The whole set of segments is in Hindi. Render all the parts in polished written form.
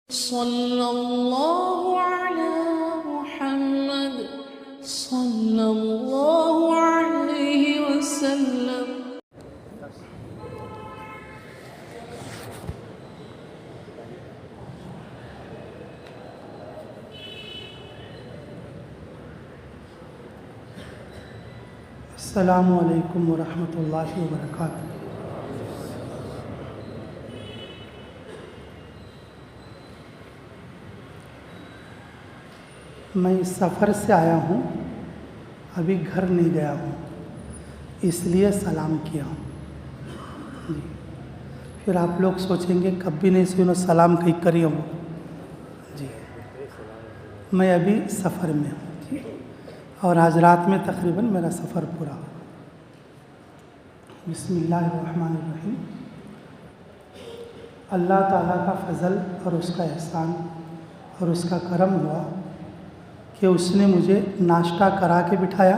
सल्लल्लाहु अला मुहम्मद सल्लल्लाहु अलैहि वसल्लम। अस्सलामु अलैकुम वरहमतुल्लाहि वबरकातुहू। मैं इस सफ़र से आया हूँ, अभी घर नहीं गया हूँ, इसलिए सलाम किया हूँ जी। फिर आप लोग सोचेंगे कभी नहीं सुनो सलाम कहीं करी हूँ जी। मैं अभी सफ़र में हूँ जी, और आज रात में तकरीबन मेरा सफ़र पूरा हो। बिस्मिल्लाहिर्रहमानिर्रहीम। अल्लाह ताला का फ़ज़ल और उसका एहसान और उसका करम हुआ कि उसने मुझे नाश्ता करा के बिठाया,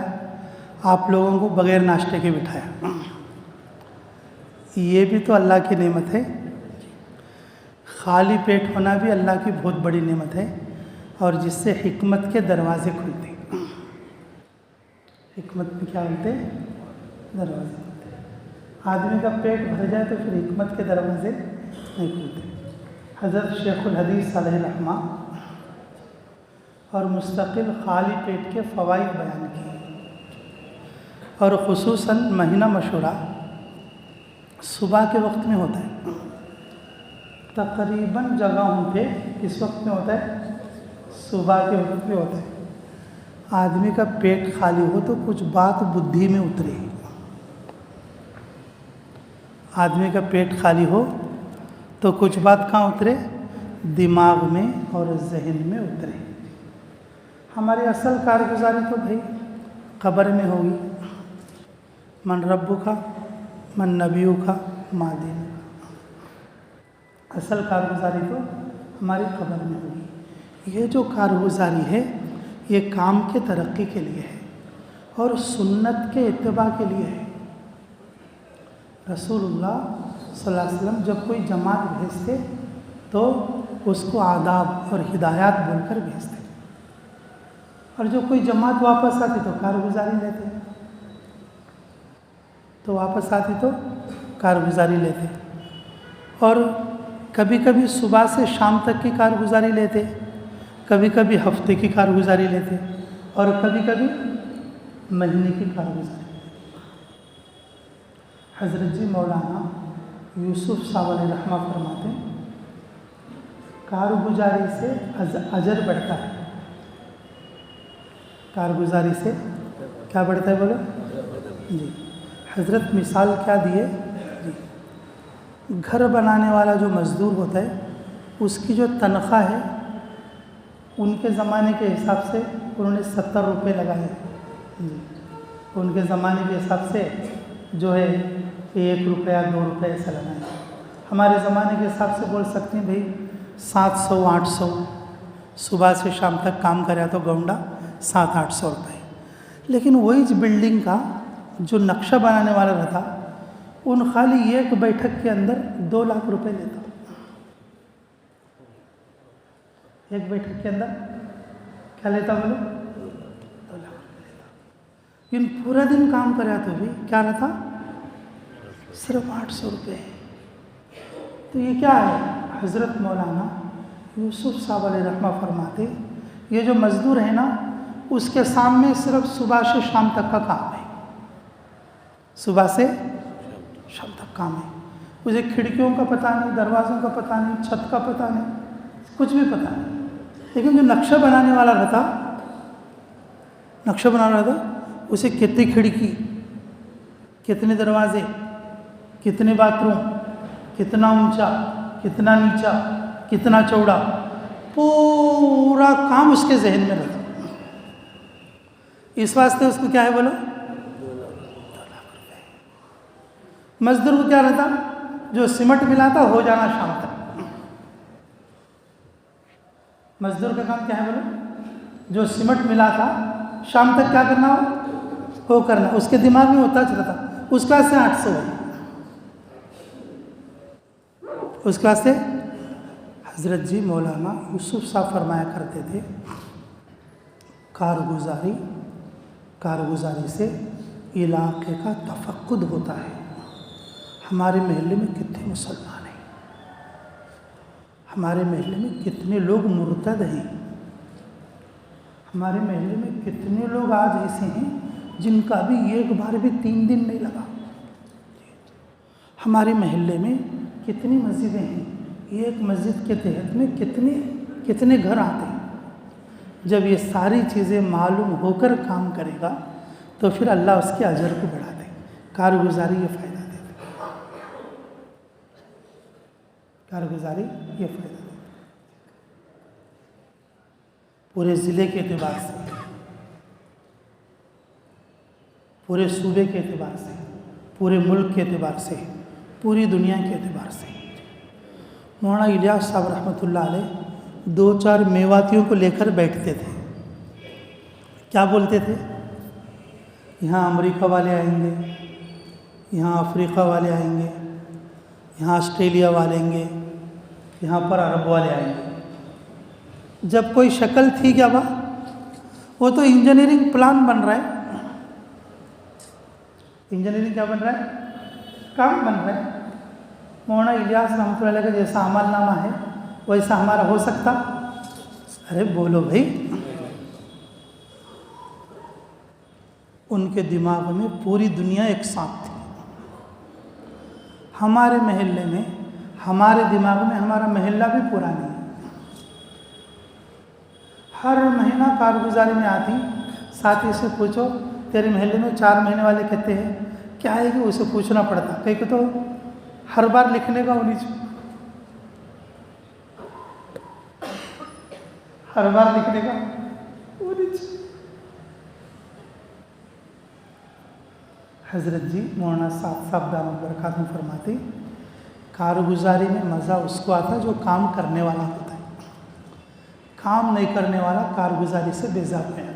आप लोगों को बग़ैर नाश्ते के बिठाया। ये भी तो अल्लाह की नेमत है। खाली पेट होना भी अल्लाह की बहुत बड़ी नेमत है, और जिससे हिकमत के दरवाज़े खुलते हैं। हिकमत में क्या बोलते हैं? दरवाज़े खुलते हैं। आदमी का पेट भर जाए तो फिर हिकमत के दरवाज़े नहीं खुलते। हज़रत शेखुल हदीस अलैहिर्रहमा और मुस्तकिल खाली पेट के फ़वाइद बयान किए, और ख़ुसूसन महीना मशूरा सुबह के वक्त में होता है। तकरीबन जगहों पे इस वक्त में होता है, सुबह के वक्त में होता है। आदमी का पेट खाली हो तो कुछ बात बुद्धि में उतरे। आदमी का पेट खाली हो तो कुछ बात कहाँ उतरे? दिमाग में और जहन में उतरे। हमारी असल कारगुजारी तो भाई क़ब्र में होगी। मन रब्बु का, मन नबियु का, मा दीनु का। असल कारगुजारी तो हमारी क़ब्र में होगी। ये जो कारगुजारी है ये काम के तरक्की के लिए है और सुन्नत के इत्तिबा के लिए है। रसूलुल्लाह सल्लल्लाहु अलैहि वसल्लम जब कोई जमात भेजते तो उसको आदाब और हिदायत बोलकर भेजते, और जो कोई जमात वापस आती तो कारगुजारी लेते, तो वापस आती तो कारगुजारी लेते। और कभी कभी सुबह से शाम तक की कारगुजारी लेते, कभी कभी हफ्ते की कारगुजारी लेते, और कभी कभी महीने की कारगुजारी। हज़रत जी मौलाना यूसुफ साहब अलैहिर्रहमा फरमाते हैं, कारगुजारी से अजर बढ़ता है। कारगुजारी से क्या बढ़ता है बोलो जी। हज़रत मिसाल क्या दिए जी। घर बनाने वाला जो मज़दूर होता है उसकी जो तनख्वाह है उनके ज़माने के हिसाब से उन्होंने 70 रुपये लगाए जी। उनके ज़माने के हिसाब से जो है 1 रुपया 2 रुपये ऐसा लगाए। हमारे ज़माने के हिसाब से बोल सकते हैं भाई 700-800। सुबह से शाम तक काम करे तो गौंडा 700-800 रुपये। लेकिन वही बिल्डिंग का जो नक्शा बनाने वाला रहता उन खाली एक बैठक के अंदर 2 लाख रुपए लेता। एक बैठक के अंदर क्या लेता बोलो? 2 लाख रुपये लेता। इन पूरा दिन काम करे तो भी क्या रहता? सिर्फ 800 रुपये। तो ये क्या है? हज़रत मौलाना यूसुफ साहब अलैहिर्रहमा फरमाते ये जो मज़दूर है ना उसके सामने सिर्फ सुबह से शाम तक का काम है। सुबह से शाम तक काम है। मुझे खिड़कियों का पता नहीं, दरवाज़ों का पता नहीं, छत का पता नहीं, कुछ भी पता नहीं। लेकिन जो नक्शा बनाने वाला रहता, नक्शा बनाना रहता, उसे कितनी खिड़की, कितने दरवाजे, कितने बाथरूम, कितना ऊंचा, कितना नीचा, कितना चौड़ा, पूरा काम उसके जहन में रहता। इस वास्ते उसको क्या है बोलो? 2 लाख रुपये। मजदूर को क्या रहता? जो सीमेंट मिलाता हो जाना शाम तक। मजदूर का काम क्या है बोलो? जो सीमेंट मिलाता शाम तक क्या करना हो करना। उसके दिमाग में होता चलता। उसका से 800 है। उसके वास्ते हज़रत जी मौलाना यूसुफ साहब फरमाया करते थे, कारगुजारी से इलाके का तफक्कुद होता है। हमारे महल्ले में कितने मुसलमान हैं, हमारे महल्ले में कितने लोग मुर्तद हैं, हमारे महल्ले में कितने लोग आज ऐसे हैं जिनका भी एक बार भी 3 दिन नहीं लगा। हमारे महल्ले में कितनी मस्जिदें हैं, एक मस्जिद के तहत में कितने घर आते हैं। जब ये सारी चीज़ें मालूम होकर काम करेगा तो फिर अल्लाह उसके अजर को बढ़ा दे। कारगुजारी ये फ़ायदा देती है, कारगुजारी ये फ़ायदा देती है। पूरे ज़िले के एतबार से, पूरे सूबे के एतबार से, पूरे मुल्क के एतबार से, पूरी दुनिया के एतबार से। मौलाना इलियास साहब रहमतुल्लाह अलैह 2-4 मेवातियों को लेकर बैठते थे। क्या बोलते थे? यहाँ अमेरिका वाले आएंगे, यहाँ अफ्रीका वाले आएंगे, यहाँ ऑस्ट्रेलिया वाले आएंगे, यहाँ पर अरब वाले आएंगे। जब कोई शक्ल थी क्या वो तो इंजीनियरिंग प्लान बन रहा है। इंजीनियरिंग क्या बन रहा है? काम बन रहा है। मौलाना इलियास रहमतुल्लाह अलैह का जैसा अमलनामा है वैसा हमारा हो सकता? अरे बोलो भाई। उनके दिमाग में पूरी दुनिया एक साथ थी। हमारे महल्ले में, हमारे दिमाग में हमारा महल्ला भी पूरा नहीं है। हर महीना कारगुजारी में आती, साथी से पूछो तेरे महल्ले में 4 महीने वाले कहते हैं क्या है कि उसे पूछना पड़ता। कहीं को तो हर बार लिखने का होनी चाहिए, हर बार लिखने का होनी चाहिए। हज़रत जी मौलाना साहब दामद बरकातहू फरमाते, कारगुजारी में मज़ा उसको आता जो काम करने वाला होता है। काम नहीं करने वाला कारगुजारी से बेजार है।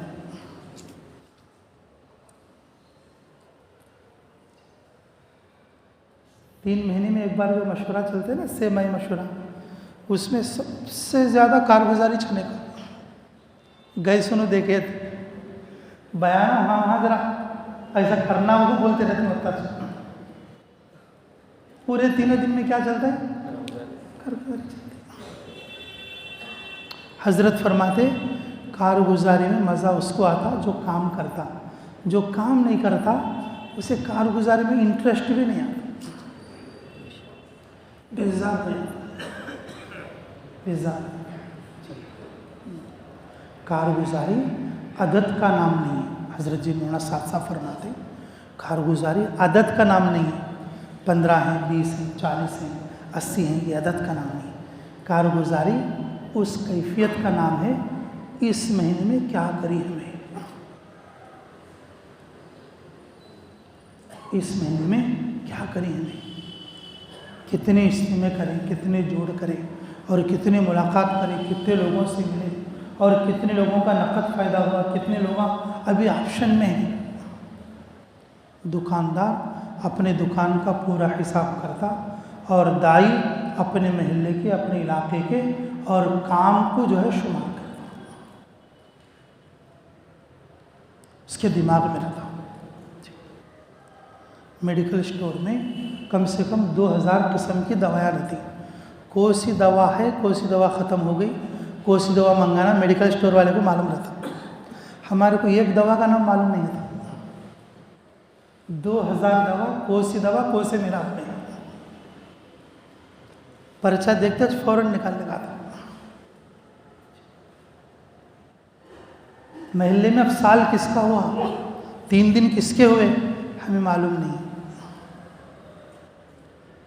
तीन महीने में एक बार जो मशवरा चलते हैं ना, सेमाई मशवरा, उसमें सबसे ज़्यादा कारगुजारी छने का। गए सुनो देखे बयान, हाँ जरा ऐसा करना होगा बोलते रहते मतलब। पूरे 3 दिन में क्या चलता है? कारगुजारी चलती है। हजरत फरमाते कारगुजारी में मज़ा उसको आता जो काम करता, जो काम नहीं करता उसे कारगुजारी में इंटरेस्ट भी नहीं आता, बेजार नहीं, बेजार। कारगुजारी आदत का नाम नहीं है। हज़रत जी मौलाना साहब फरमाते कारगुजारी आदत का नाम नहीं है। 15 हैं, 20 हैं, 40 हैं, 80 हैं, ये आदत का नाम नहीं। कारगुजारी उस कैफियत का नाम है, इस महीने में क्या करी हमें, इस महीने में क्या करी हमें, कितने इस्तेमाल करें, कितने जोड़ करें और कितने मुलाकात करें, कितने लोगों से मिले और कितने लोगों का नकद फ़ायदा हुआ, कितने लोग अभी ऑप्शन में हैं। दुकानदार अपने दुकान का पूरा हिसाब करता और दाई अपने महल्ले के, अपने इलाके के और काम को जो है शुमार करता, उसके दिमाग में रहता। मेडिकल स्टोर में कम से कम 2000 किस्म की दवाएँ रहती। कौन सी दवा है, कौन सी दवा ख़त्म हो गई, कौन सी दवा मंगाना मेडिकल स्टोर वाले को मालूम रहता। हमारे को एक दवा का नाम मालूम नहीं था। 2000 दवा, कौन सी दवा कौन से मिलाप में, पर्चा देखते फ़ौरन निकाल लगा था। महल्ले में अब साल किसका हुआ, 3 दिन किसके हुए, हमें मालूम नहीं।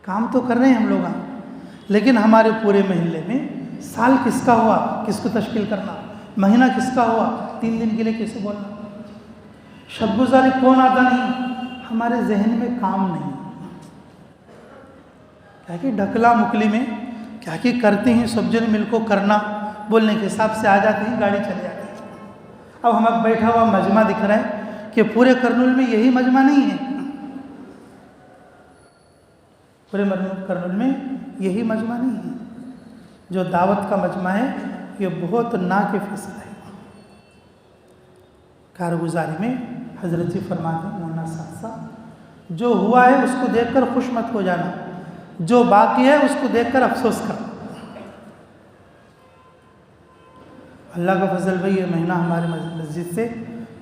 काम तो कर रहे हैं हम लोग, लेकिन हमारे पूरे महल्ले में साल किसका हुआ, किसको तश्कील करना, महीना किसका हुआ, 3 दिन के लिए कैसे बोलना, शब गुज़ारी कौन आता नहीं, हमारे जहन में काम नहीं। क्या कि ढकला मुकली में क्या कि करते हैं सब जन मिल को करना बोलने के हिसाब से आ जाते हैं, गाड़ी चले जाती है। अब हमें बैठा हुआ मजमा दिख रहा है कि पूरे करनूल में यही मजमा नहीं है, पूरे करनूल में यही मजमा नहीं है। जो दावत का मजमा है ये बहुत ना के फैसला है। कारगुजारी में हजरत जी फरमाते हैं मौलाना साहब, जो हुआ है उसको देखकर खुश मत हो जाना, जो बाकी है उसको देखकर अफसोस कर। अल्लाह का फजल भाई, ये महीना हमारे मस्जिद से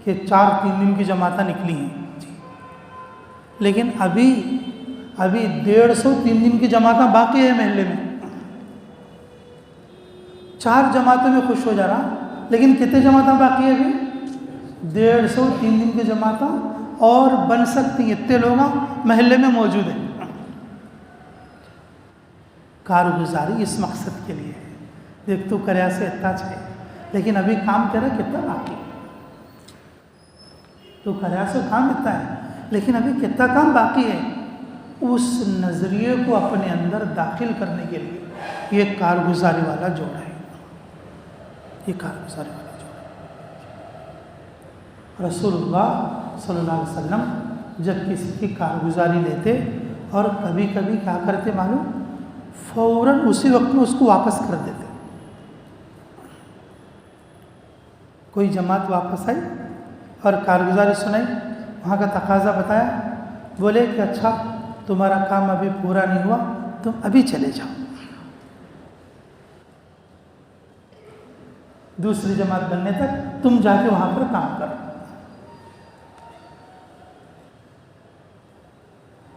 कि 4-3 दिन की जमाता निकली हैं जी, लेकिन अभी 150-3 दिन की जमाता बाकी है महल्ले में। 4 जमातों में खुश हो जा रहा, लेकिन कितने जमाता बाकी है अभी? 150-3 दिन की जमाता और बन सकती, इतने लोग महल्ले में मौजूद हैं। कारगुजारी इस मकसद के लिए है, देख तू करया से इतना चाहिए, लेकिन अभी काम तेरा कितना बाकी है। तो करया से काम इतना है, लेकिन अभी कितना काम बाकी है। उस नज़रिए को अपने अंदर दाखिल करने के लिए ये कारगुजारी वाला जोड़ है, ये कारगुजारी वाला जोड़ है। रसूलुल्लाह सल्लल्लाहु अलैहि वसल्लम जब किसी की कारगुजारी लेते और कभी कभी क्या करते मालूम, फ़ौरन उसी वक्त में उसको वापस कर देते। कोई जमात वापस आई और कारगुजारी सुनाई, वहाँ का तकाजा बताया, बोले कि अच्छा तुम्हारा काम अभी पूरा नहीं हुआ, तुम अभी चले जाओ, दूसरी जमात बनने तक तुम जाके वहाँ पर काम करो।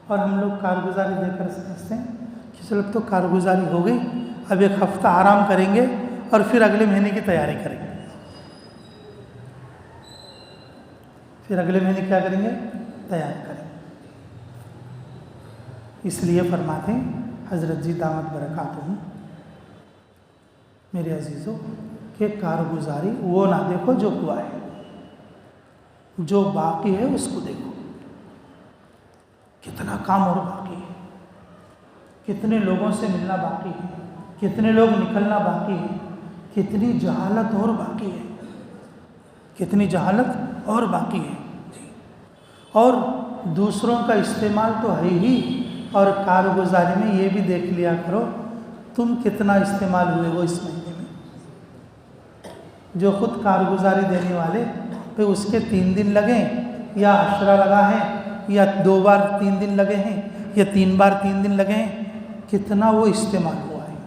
और हम लोग कारगुजारी देकर समझते हैं कि चलो अब तो कारगुजारी हो गई, अब 1 हफ्ता आराम करेंगे और फिर अगले महीने की तैयारी करेंगे। फिर अगले महीने क्या करेंगे? तैयारी करेंगे। इसलिए फरमाते हैं हज़रत जी दामत बरकातुहू, मेरे अजीज़ों, कि कारगुजारी वो ना देखो जो हुआ है, जो बाकी है उसको देखो। कितना काम और बाकी है, कितने लोगों से मिलना बाकी है, कितने लोग निकलना बाकी है, कितनी जहालत और बाकी है, कितनी जहालत और बाकी है। और दूसरों का इस्तेमाल तो है ही, और कारगुजारी में ये भी देख लिया करो तुम कितना इस्तेमाल हुए हो इस महीने में। जो खुद कारगुजारी देने वाले, तो उसके 3 दिन लगे या अशरा लगा है, या 2 बार 3 दिन लगे हैं, या 3 बार 3 दिन लगे हैं, कितना वो इस्तेमाल हुआ है,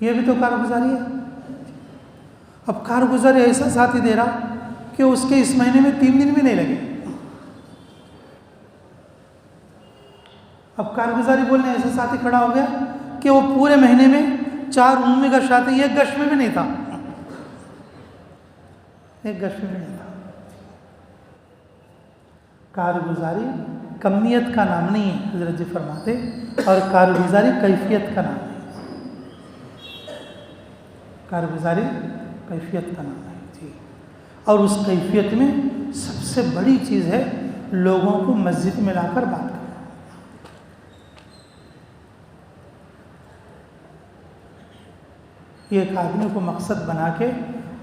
ये भी तो कारगुजारी है। अब कारगुजारी ऐसा साथी दे रहा कि उसके इस महीने में 3 दिन भी नहीं लगे। अब कारगुजारी बोलने ऐसा साथी खड़ा हो गया कि वो पूरे महीने में 4 उम्मी गश आते, एक गश में भी नहीं था, एक गश में भी नहीं था। कारगुजारी कमियत का नाम नहीं है, हज़रत जी फरमाते, और कारगुजारी कैफियत का नाम है। कारगुजारी कैफियत का नाम है जी। और उस कैफियत में सबसे बड़ी चीज़ है लोगों को मस्जिद में लाकर बात करना। ये एक आदमी को मकसद बना के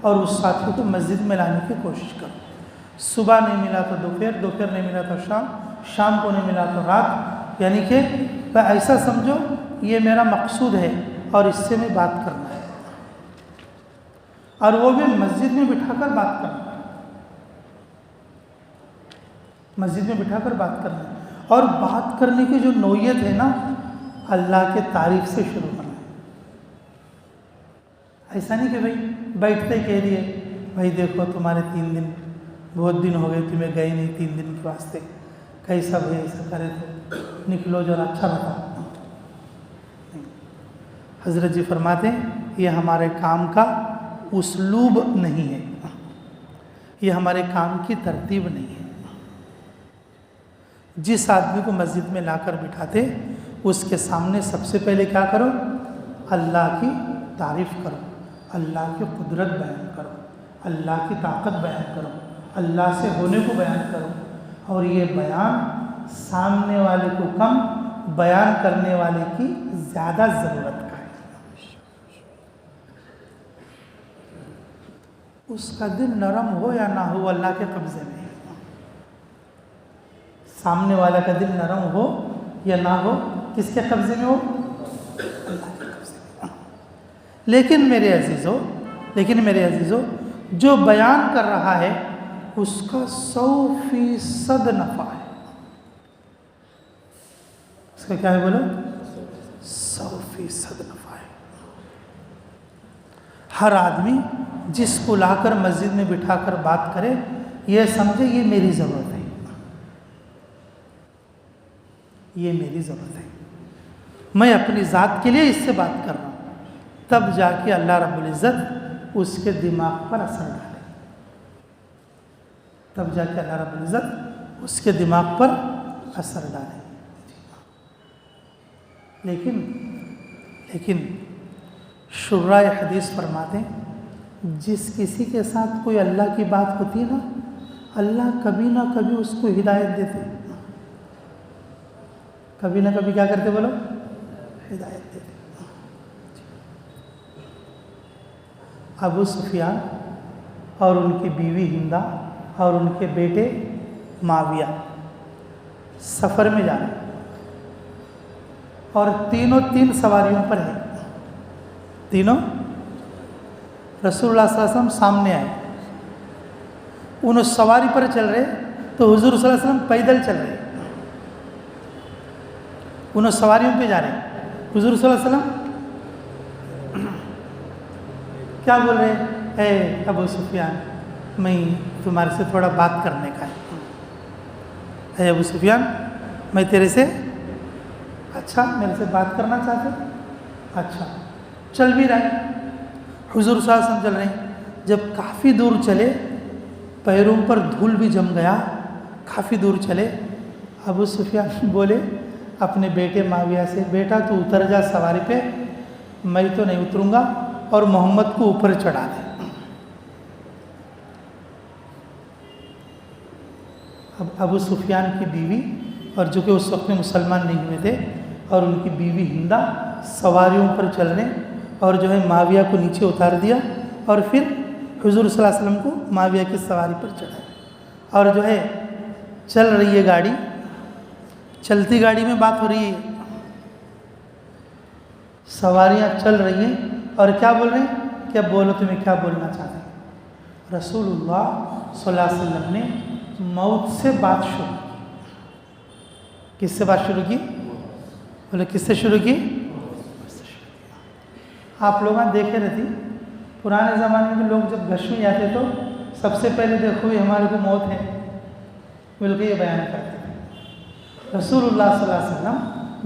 और उस साथी को मस्जिद में लाने की कोशिश करो। सुबह नहीं मिला तो दोपहर, दोपहर नहीं मिला तो शाम, शाम को नहीं मिला तो रात, यानी कि ऐसा समझो ये मेरा मकसूद है और इससे मैं बात करना है, और वो भी मस्जिद में बिठाकर बात करना है, मस्जिद में बिठाकर बात करना है। और बात करने की जो नौयत है ना, अल्लाह के तारीफ से शुरू करना है। ऐसा नहीं कि भाई बैठते कह दिए भाई देखो तुम्हारे 3 दिन, बहुत दिन हो गए तुम्हें गए नहीं 3 दिन के वास्ते, कैसा भाई ऐसा करे तो निकलो जरा अच्छा बताओ। हज़रत जी फरमाते हैं ये हमारे काम का उसलूब नहीं है, ये हमारे काम की तरतीब नहीं है। जिस आदमी को मस्जिद में लाकर बिठाते उसके सामने सबसे पहले क्या करो? अल्लाह की तारीफ़ करो, अल्लाह की कुदरत बयान करो, अल्लाह की ताकत बयान करो, अल्लाह से होने को बयान करो। और ये बयान सामने वाले को कम, बयान करने वाले की ज़्यादा ज़रूरत का है। उसका दिल नरम हो या ना हो, अल्लाह के कब्ज़े में है। सामने वाला का दिल नरम हो या ना हो, किसके कब्ज़े में हो? अल्लाह के कब्ज़े में। लेकिन मेरे अजीज़ों जो बयान कर रहा है उसका 100% नफ़ा है। उसका क्या है बोलो? 100% नफ़ा है। हर आदमी जिसको लाकर मस्जिद में बिठाकर बात करे, ये समझे ये मेरी ज़रूरत है, ये मेरी ज़रूरत है, मैं अपनी ज़ात के लिए इससे बात कर रहा हूँ, तब जाके अल्लाह रब्बुल इज़्ज़त उसके दिमाग पर असर डाले, तब जाके अल्लाह रब्बुल इज़्ज़त उसके दिमाग पर असर डाले। लेकिन शुर्राए हदीस फरमाते हैं, जिस किसी के साथ कोई अल्लाह की बात होती है ना, अल्लाह कभी ना कभी उसको हिदायत देते, कभी ना कभी क्या करते बोलो? हिदायत देते। अबू सुफियान और उनकी बीवी हिंदा और उनके बेटे माविया सफ़र में जा रहे हैं और तीनों 3 सवारियों पर हैं। तीनों रसूलुल्लाह सल्लल्लाहु अलैहि वसल्लम सामने आए, उन सवारी पर चल रहे तो हुजूर सल्लल्लाहु अलैहि वसल्लम पैदल चल रहे, उन सवारियों पे जा रहे हैं। हुजूर सल्लल्लाहु अलैहि वसल्लम क्या बोल रहे हैं? ए अबू सुफियान, मैं तुम्हारे से थोड़ा बात करने का है। अबू सुफियान, मैं तेरे से, अच्छा मेरे से बात करना चाहते? अच्छा, चल भी रहे। हुजूर सल्लल्लाहु अलैहि वसल्लम चल रहे हैं। जब काफ़ी दूर चले, पैरों पर धूल भी जम गया, काफ़ी दूर चले, अबू सुफियान बोले अपने बेटे माविया से, बेटा तू उतर जा सवारी पे, मैं तो नहीं उतरूँगा, और मोहम्मद को ऊपर चढ़ा दे। अब अबू सुफियान की बीवी, और जो कि उस वक्त में मुसलमान नहीं हुए थे, और उनकी बीवी हिंदा सवारियों पर चल रहे, और जो है माविया को नीचे उतार दिया, और फिर हुजूर सल्लल्लाहु अलैहि वसल्लम को माविया की सवारी पर चढ़ाया। और जो है चल रही है गाड़ी, चलती गाड़ी में बात हो रही है, सवारियाँ चल रही हैं, और क्या बोल रहे हैं? क्या बोलो, तुम्हें क्या बोलना चाहते हैं? रसूलुल्लाह सल्लल्लाहु अलैहि वसल्लम ने मौत से बात शुरू की। किससे बात शुरू की? बोले किससे शुरू की? आप लोग देखे रहती, पुराने ज़माने में लोग जब गश में जाते तो सबसे पहले देखो ये हमारे को मौत है, बोल के ये बयान करते थे। रसूलुल्लाह सल्लल्लाहु अलैहि वसल्लम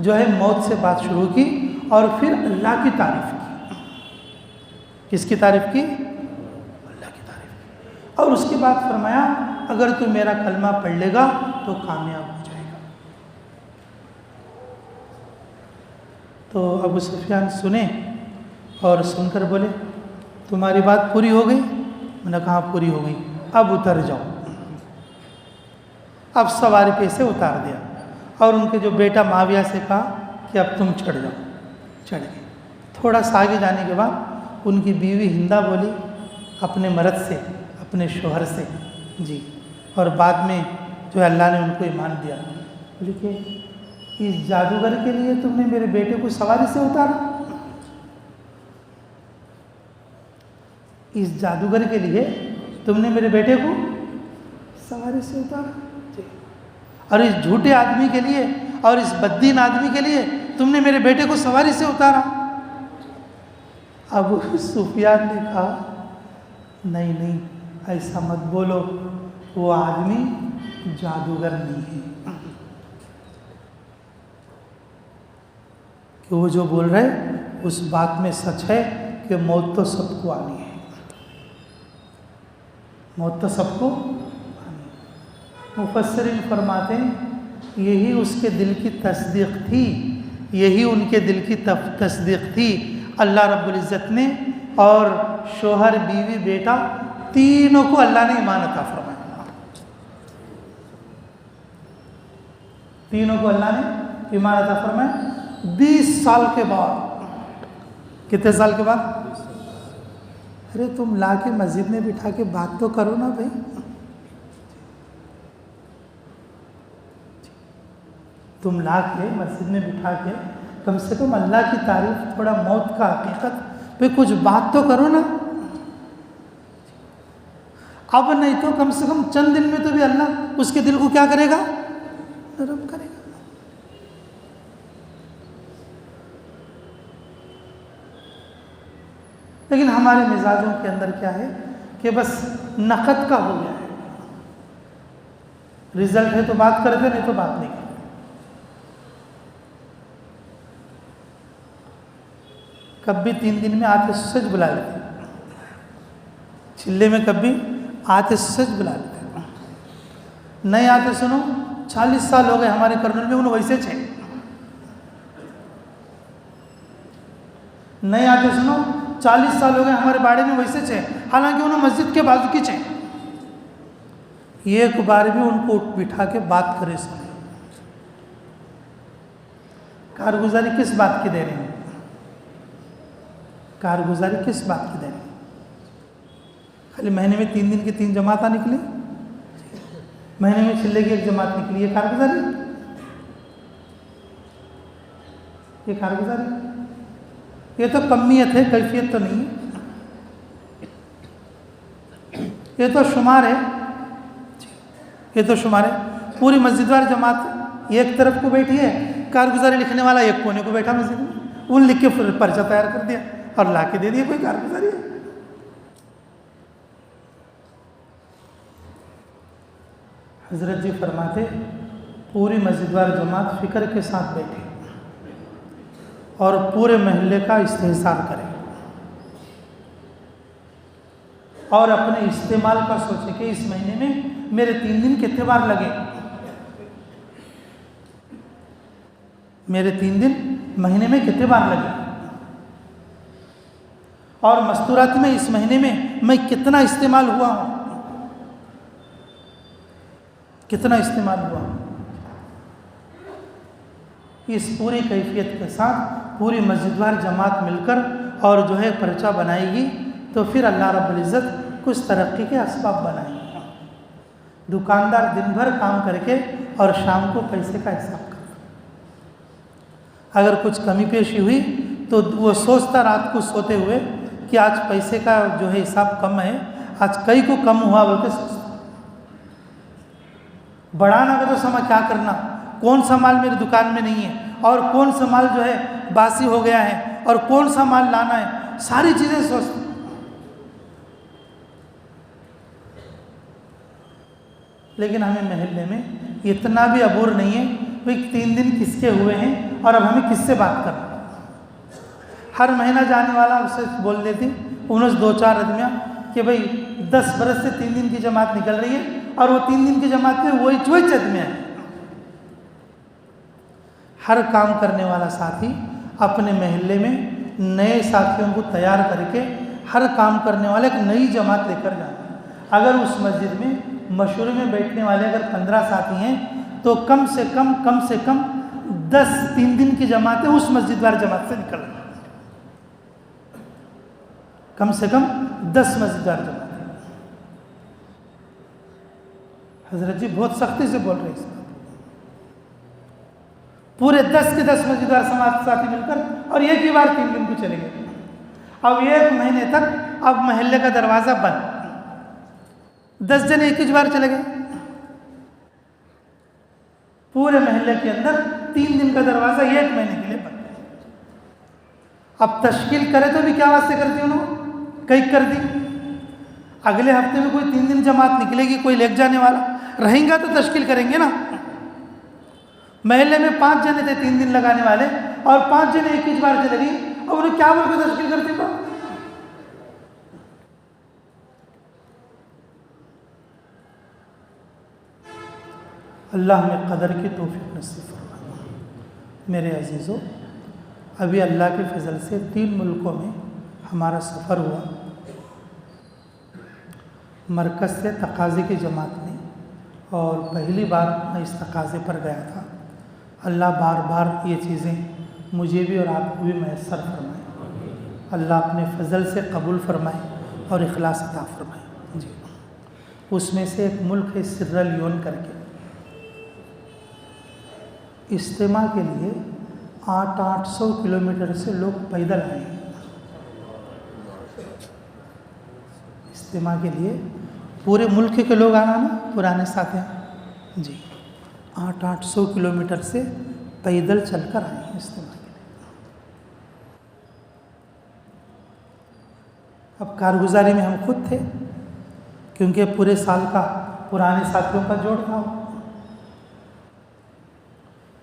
जो है मौत से बात शुरू की, और फिर अल्लाह की तारीफ़ की। किसकी तारीफ़ की? अल्लाह की तारीफ़ की। और उसके बाद फरमाया, अगर तू मेरा कलमा पढ़ लेगा तो कामयाब हो जाएगा। तो अबू सुफियान सुने और सुनकर बोले, तुम्हारी बात पूरी हो गई? मैंने कहा पूरी हो गई, अब उतर जाओ। अब सवारी पे से उतार दिया, और उनके जो बेटा माविया से कहा कि अब तुम चढ़ जाओ। चढ़ गए। थोड़ा सा आगे जाने के बाद उनकी बीवी हिंदा बोली अपने मर्द से, अपने शोहर से, जी, और बाद में जो अल्लाह ने उनको ईमान दिया, बोली कि इस जादूगर के लिए तुमने मेरे बेटे को सवारी से उतारा? इस जादूगर के लिए तुमने मेरे बेटे को सवारी से उतारा? और इस झूठे आदमी के लिए और इस बद्दीन आदमी के लिए तुमने मेरे बेटे को सवारी से उतारा? अबू सुफियान ने कहा, नहीं नहीं, ऐसा मत बोलो, वो आदमी जादूगर नहीं है, कि वो जो बोल रहे उस बात में सच है कि मौत तो सबको आनी है, मौत तो सबको आनी है। मुफस्सिरीन फरमाते हैं यही उसके दिल की तस्दीक थी, यही उनके दिल की तस्दीक थी। अल्लाह रब्बुल इज़्ज़त ने और शोहर, बीवी, बेटा तीनों को अल्लाह ने ईमान अता फरमाया। तीनों को अल्लाह ने ईमान अता फरमाया 20 साल के बाद। कितने साल के बाद? अरे तुम ला के मस्जिद में बिठा के बात तो करो ना भाई। तुम ला के मस्जिद में बिठा के कम से कम अल्लाह की तारीफ, थोड़ा मौत का हकीकत भाई कुछ बात तो करो ना। अब नहीं तो कम से कम चंद दिन में तो भी अल्लाह उसके दिल को क्या करेगा, नरम करेगा। लेकिन हमारे मिजाजों के अंदर क्या है कि बस नकद का हो गया है, रिजल्ट है तो बात करते, नहीं तो बात नहीं करते। कभी 3 दिन में आते सच बुला लेते, चिल्ले में कभी आते सच बुला लेते, नहीं आते सुनो 40 साल हो गए हमारे कर्नल में उन्हें वैसे छे, नहीं आते सुनो 40 साल हो गए हमारे बाड़े में वैसे छे, हालांकि उन्हें मस्जिद के बाजू की छे। एक बार भी उनको उठ बिठा के बात करे सुने, कारगुजारी किस बात की दे रहे हैं, कारगुजारी किस बात की दे रहे हैं? खाली महीने में 3 दिन की 3 जमाता निकली, महीने में चिल्ले की 1 जमात निकली, ये कारगुजारी, ये कारगुजारी, ये तो कमियत है, कैफियत तो नहीं है। ये तो शुमार है, ये तो शुमार है। पूरी मस्जिदवार जमात एक तरफ को बैठी है, कारगुजारी लिखने वाला एक कोने को बैठा मस्जिद में, उन लिख के पर्चा तैयार कर दिया और ला के दे दिया, कोई कारगुजारी है। हजरत जी फरमाते पूरी मस्जिदवार जमात फिक्र के साथ बैठे और पूरे महल्ले का इस्तेहसार करें और अपने इस्तेमाल का सोचे कि इस महीने में मेरे 3 दिन कितने बार लगे, मेरे 3 दिन महीने में कितने बार लगे, और मस्तूरात में इस महीने में मैं कितना इस्तेमाल हुआ हूँ, कितना इस्तेमाल हुआ। इस पूरी कैफियत के साथ पूरी मस्जिदवार जमात मिलकर और जो है पर्चा बनाएगी तो फिर अल्लाह रब्बुल इज़्ज़त कुछ तरक्की के असबाब बनाएंगे। दुकानदार दिन भर काम करके और शाम को पैसे का हिसाब करता, अगर कुछ कमी पेशी हुई तो वो सोचता रात को सोते हुए कि आज पैसे का जो है हिसाब कम है, आज कई को कम हुआ बोल के सोचता। बढ़ाना का तो समय क्या करना, कौन सा माल मेरी दुकान में नहीं है और कौन सा माल जो है बासी हो गया है और कौन सा माल लाना है, सारी चीज़ें सोचते। लेकिन हमें महल्ले में इतना भी अबूर नहीं है भाई 3 दिन किसके हुए हैं और अब हमें किससे बात करना। हर महीना जाने वाला उससे बोल देती उन्हें 2-4 आदमियाँ कि भाई 10 बरस से 3 दिन की जमात निकल रही है और वो 3 दिन की जमात में वही आदमी है। हर काम करने वाला साथी अपने महल्ले में नए साथियों को तैयार करके हर काम करने वाले एक नई जमात लेकर जाए। अगर उस मस्जिद में मशवरे में बैठने वाले अगर 15 साथी हैं तो कम से कम 10 3 दिन की जमातें उस मस्जिदवार जमात से निकल रही, कम से कम 10 मस्जिदवार जमातें। हजरत जी बहुत सख्ती से बोल रहे हैं, पूरे 10 के 10 मस्जिदवार समाज साथी मिलकर और एक ही बार 3 दिन को चले गए। अब 1 महीने तक अब महल्ले का दरवाज़ा बंद, 10 जने एक ही बार चले गए। पूरे महल्ले के अंदर 3 दिन का दरवाज़ा 1 महीने के लिए बंद। अब तश्कील करे तो भी क्या वास्ते करती उन्होंने, कई कर दी। अगले हफ्ते में कोई 3 दिन जमात निकलेगी, कोई लेके जाने वाला रहेगा तो तश्कील करेंगे ना। महल्ले में 5 जने थे 3 दिन लगाने वाले और 5 जने एक ही बार चले गई, और उन्हें क्या बोल के तश्कील करती था। अल्लाह हमें कदर की तौफीक नसीब फरमाए। मेरे अजीज़ों, अभी अल्लाह के फजल से 3 मुल्कों में हमारा सफ़र हुआ। मरकज़ से तकाज़े की जमात में, और पहली बार मैं इस तकाज़े पर गया था। अल्लाह बार बार ये चीज़ें मुझे भी और आपको भी मैसर फरमाए। अल्लाह अपने फजल से कबूल फरमाए और इखलास अता फरमाए। जी, उसमें से एक मुल्क है सिर्रा लियोन करके। इज्तिमा के लिए 800 किलोमीटर से लोग पैदल आए। इज्तिमा के लिए पूरे मुल्क के लोग आना ना, पुराने साथियाँ जी, 800 किलोमीटर से पैदल चलकर आए हैं इज्तिमा के लिए। अब कारगुजारी में हम खुद थे, क्योंकि पूरे साल का पुराने साथियों का जोड़ था।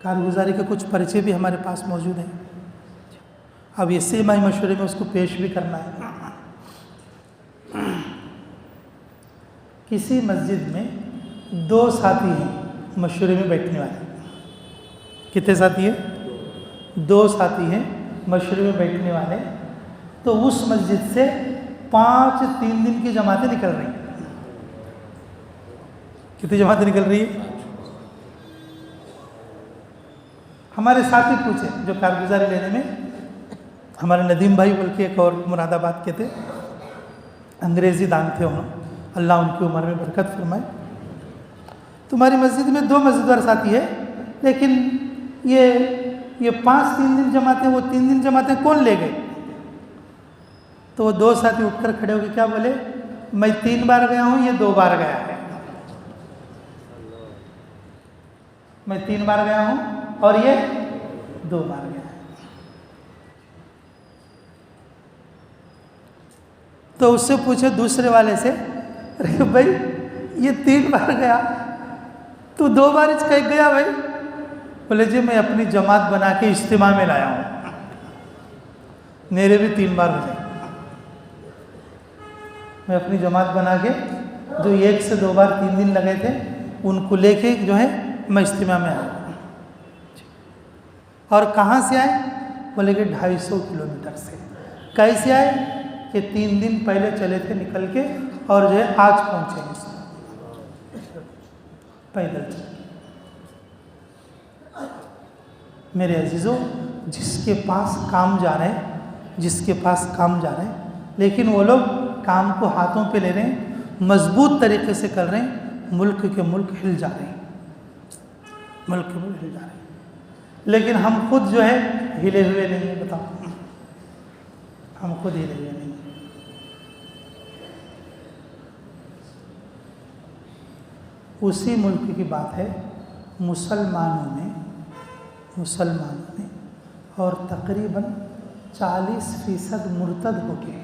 कारगुजारी के कुछ परिचय भी हमारे पास मौजूद हैं। अब इसी माही मशवरे में उसको पेश भी करना है। किसी मस्जिद में 2 साथी हैं मशवरे में बैठने वाले। कितने साथी हैं? 2 साथी हैं मशवरे में बैठने वाले। तो उस मस्जिद से 5 3 दिन की जमातें निकल रही हैं। कितनी जमातें निकल रही है? हमारे साथी पूछे जो कारगुजारी लेने में, हमारे नदीम भाई बोल के एक और मुरादाबाद के थे, अंग्रेज़ी दान थे उन्होंने, अल्लाह उनकी उम्र में बरकत फरमाए। तुम्हारी मस्जिद में 2 मस्जिदवार साथी है, लेकिन ये 5 3 दिन जमाते, वो 3 दिन जमाते कौन ले गए? तो वो 2 साथी उठकर खड़े हो गए, क्या बोले? मैं 3 बार गया हूँ, ये 2 बार गया है। मैं 3 बार गया हूँ और ये 2 बार गया है। तो उससे पूछे दूसरे वाले से, अरे भाई ये 3 बार गया, तू 2 बार कहीं गया भाई? बोले जी मैं अपनी जमात बना के इज्तिमा में लाया हूँ, मेरे भी 3 बार हो जाए। मैं अपनी जमात बना के, जो 1 से 2 बार 3 दिन लगे थे, उनको लेके जो है मैं इज्तिमा में आया। और कहाँ से आए? बोले कि 250 किलोमीटर से। कैसे आए? कि 3 दिन पहले चले थे निकल के, और जो है आज पहुँचे पैदल चल। मेरे अजीज़ों, जिसके पास काम जा रहे हैं, जिसके पास काम जा रहे हैं, लेकिन वो लोग काम को हाथों पे ले रहे हैं, मजबूत तरीके से कर रहे हैं, मुल्क के मुल्क हिल जा रहे हैं, मुल्क के मुल्क हिल जा रहे हैं। लेकिन हम खुद जो है हिले हुए नहीं है। बताओ, हम खुद हिले हुए नहीं हैं। उसी मुल्क की बात है, मुसलमानों में और तकरीबन 40% मुर्तद हो गए।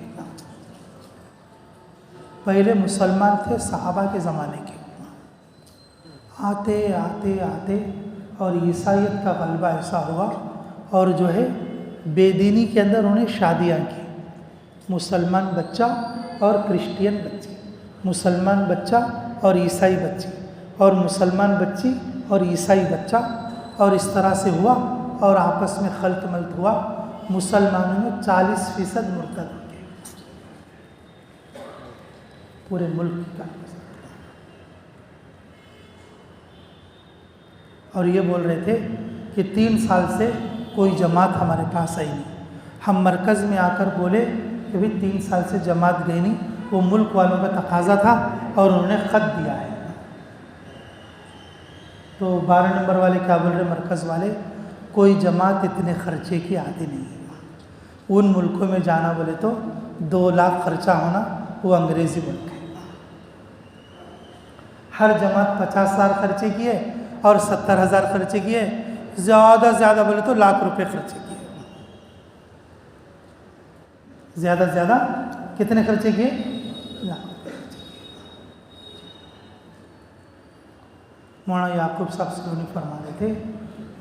पहले मुसलमान थे सहाबा के ज़माने के, आते आते आते और ईसाइयत का गलबा ऐसा हुआ, और जो है बेदीनी के अंदर उन्हें शादियाँ की। मुसलमान बच्चा और क्रिश्चियन बच्चे, मुसलमान बच्चा और ईसाई बच्चे, और मुसलमान बच्ची और ईसाई बच्चा, और इस तरह से हुआ, और आपस में खल्त मल्त हुआ। मुसलमानों में 40% मुर्तद हो गए, पूरे मुल्क का। और ये बोल रहे थे कि 3 साल से कोई जमात हमारे पास आई नहीं। हम मरकज़ में आकर बोले कि भाई 3 साल से जमात गई नहीं, वो मुल्क वालों का तकाजा था और उन्होंने ख़त दिया है। तो 12 नंबर वाले क्या बोल रहे, मरकज़ वाले, कोई जमात इतने खर्चे की आती नहीं है। उन मुल्कों में जाना बोले तो 2 लाख खर्चा होना, वो अंग्रेज़ी मुल्क है। हर जमात 50,000 खर्चे किए और 70,000 खर्चे किए, ज़्यादा से ज़्यादा बोले तो लाख रुपए खर्चे किए। ज़्यादा से ज़्यादा कितने खर्चे किए? लाख रुपये खर्चे किए। मौलाना याकूब साहब सलोनी फरमा रहे थे,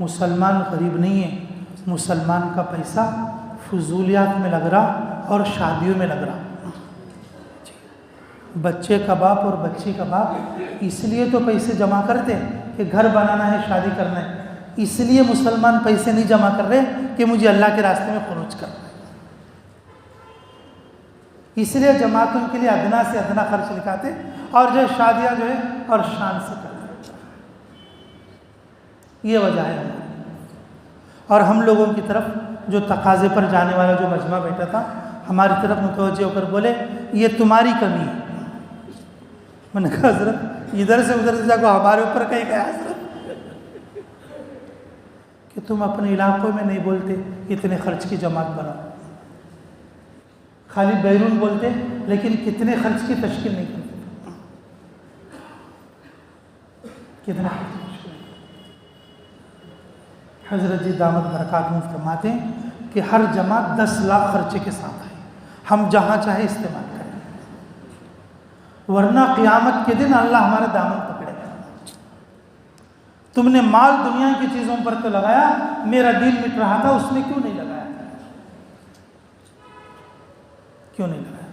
मुसलमान गरीब नहीं है, मुसलमान का पैसा फजूलियात में लग रहा और शादियों में लग रहा। बच्चे का बाप और बच्ची का बाप इसलिए तो पैसे जमा करते कि घर बनाना है, शादी करना है। इसलिए मुसलमान पैसे नहीं जमा कर रहे कि मुझे अल्लाह के रास्ते में खर्च करना है। इसलिए जमातों के लिए अदना से अदना खर्च लिखाते, और जो शादियाँ जो है और शान से करते। ये वजह है हमारी। और हम लोगों की तरफ जो तकाजे पर जाने वाला जो मजमा बैठा था, हमारी तरफ मुतवज्जे होकर बोले ये तुम्हारी कमी है। मैंने कहा हज़रत इधर से उधर से जाकर हमारे ऊपर कहीं गया हज़रत कि तुम अपने इलाकों में नहीं बोलते इतने खर्च की जमात बनाओ। खाली बैरून बोलते लेकिन कितने खर्च की तश्कील नहीं करते, कितना खर्च की तश्कील नहीं करते। हज़रत जी दामद बरकातहू फरमाते हैं कि हर जमात 10 लाख खर्चे के साथ आए, हम जहाँ चाहे इस्तेमाल करें, वरना क़यामत के दिन अल्लाह हमारा दामन पकड़ेगा। तुमने माल दुनिया की चीज़ों पर तो लगाया, मेरा दिल मिट रहा था उसमें क्यों नहीं लगाया, क्यों नहीं लगाया।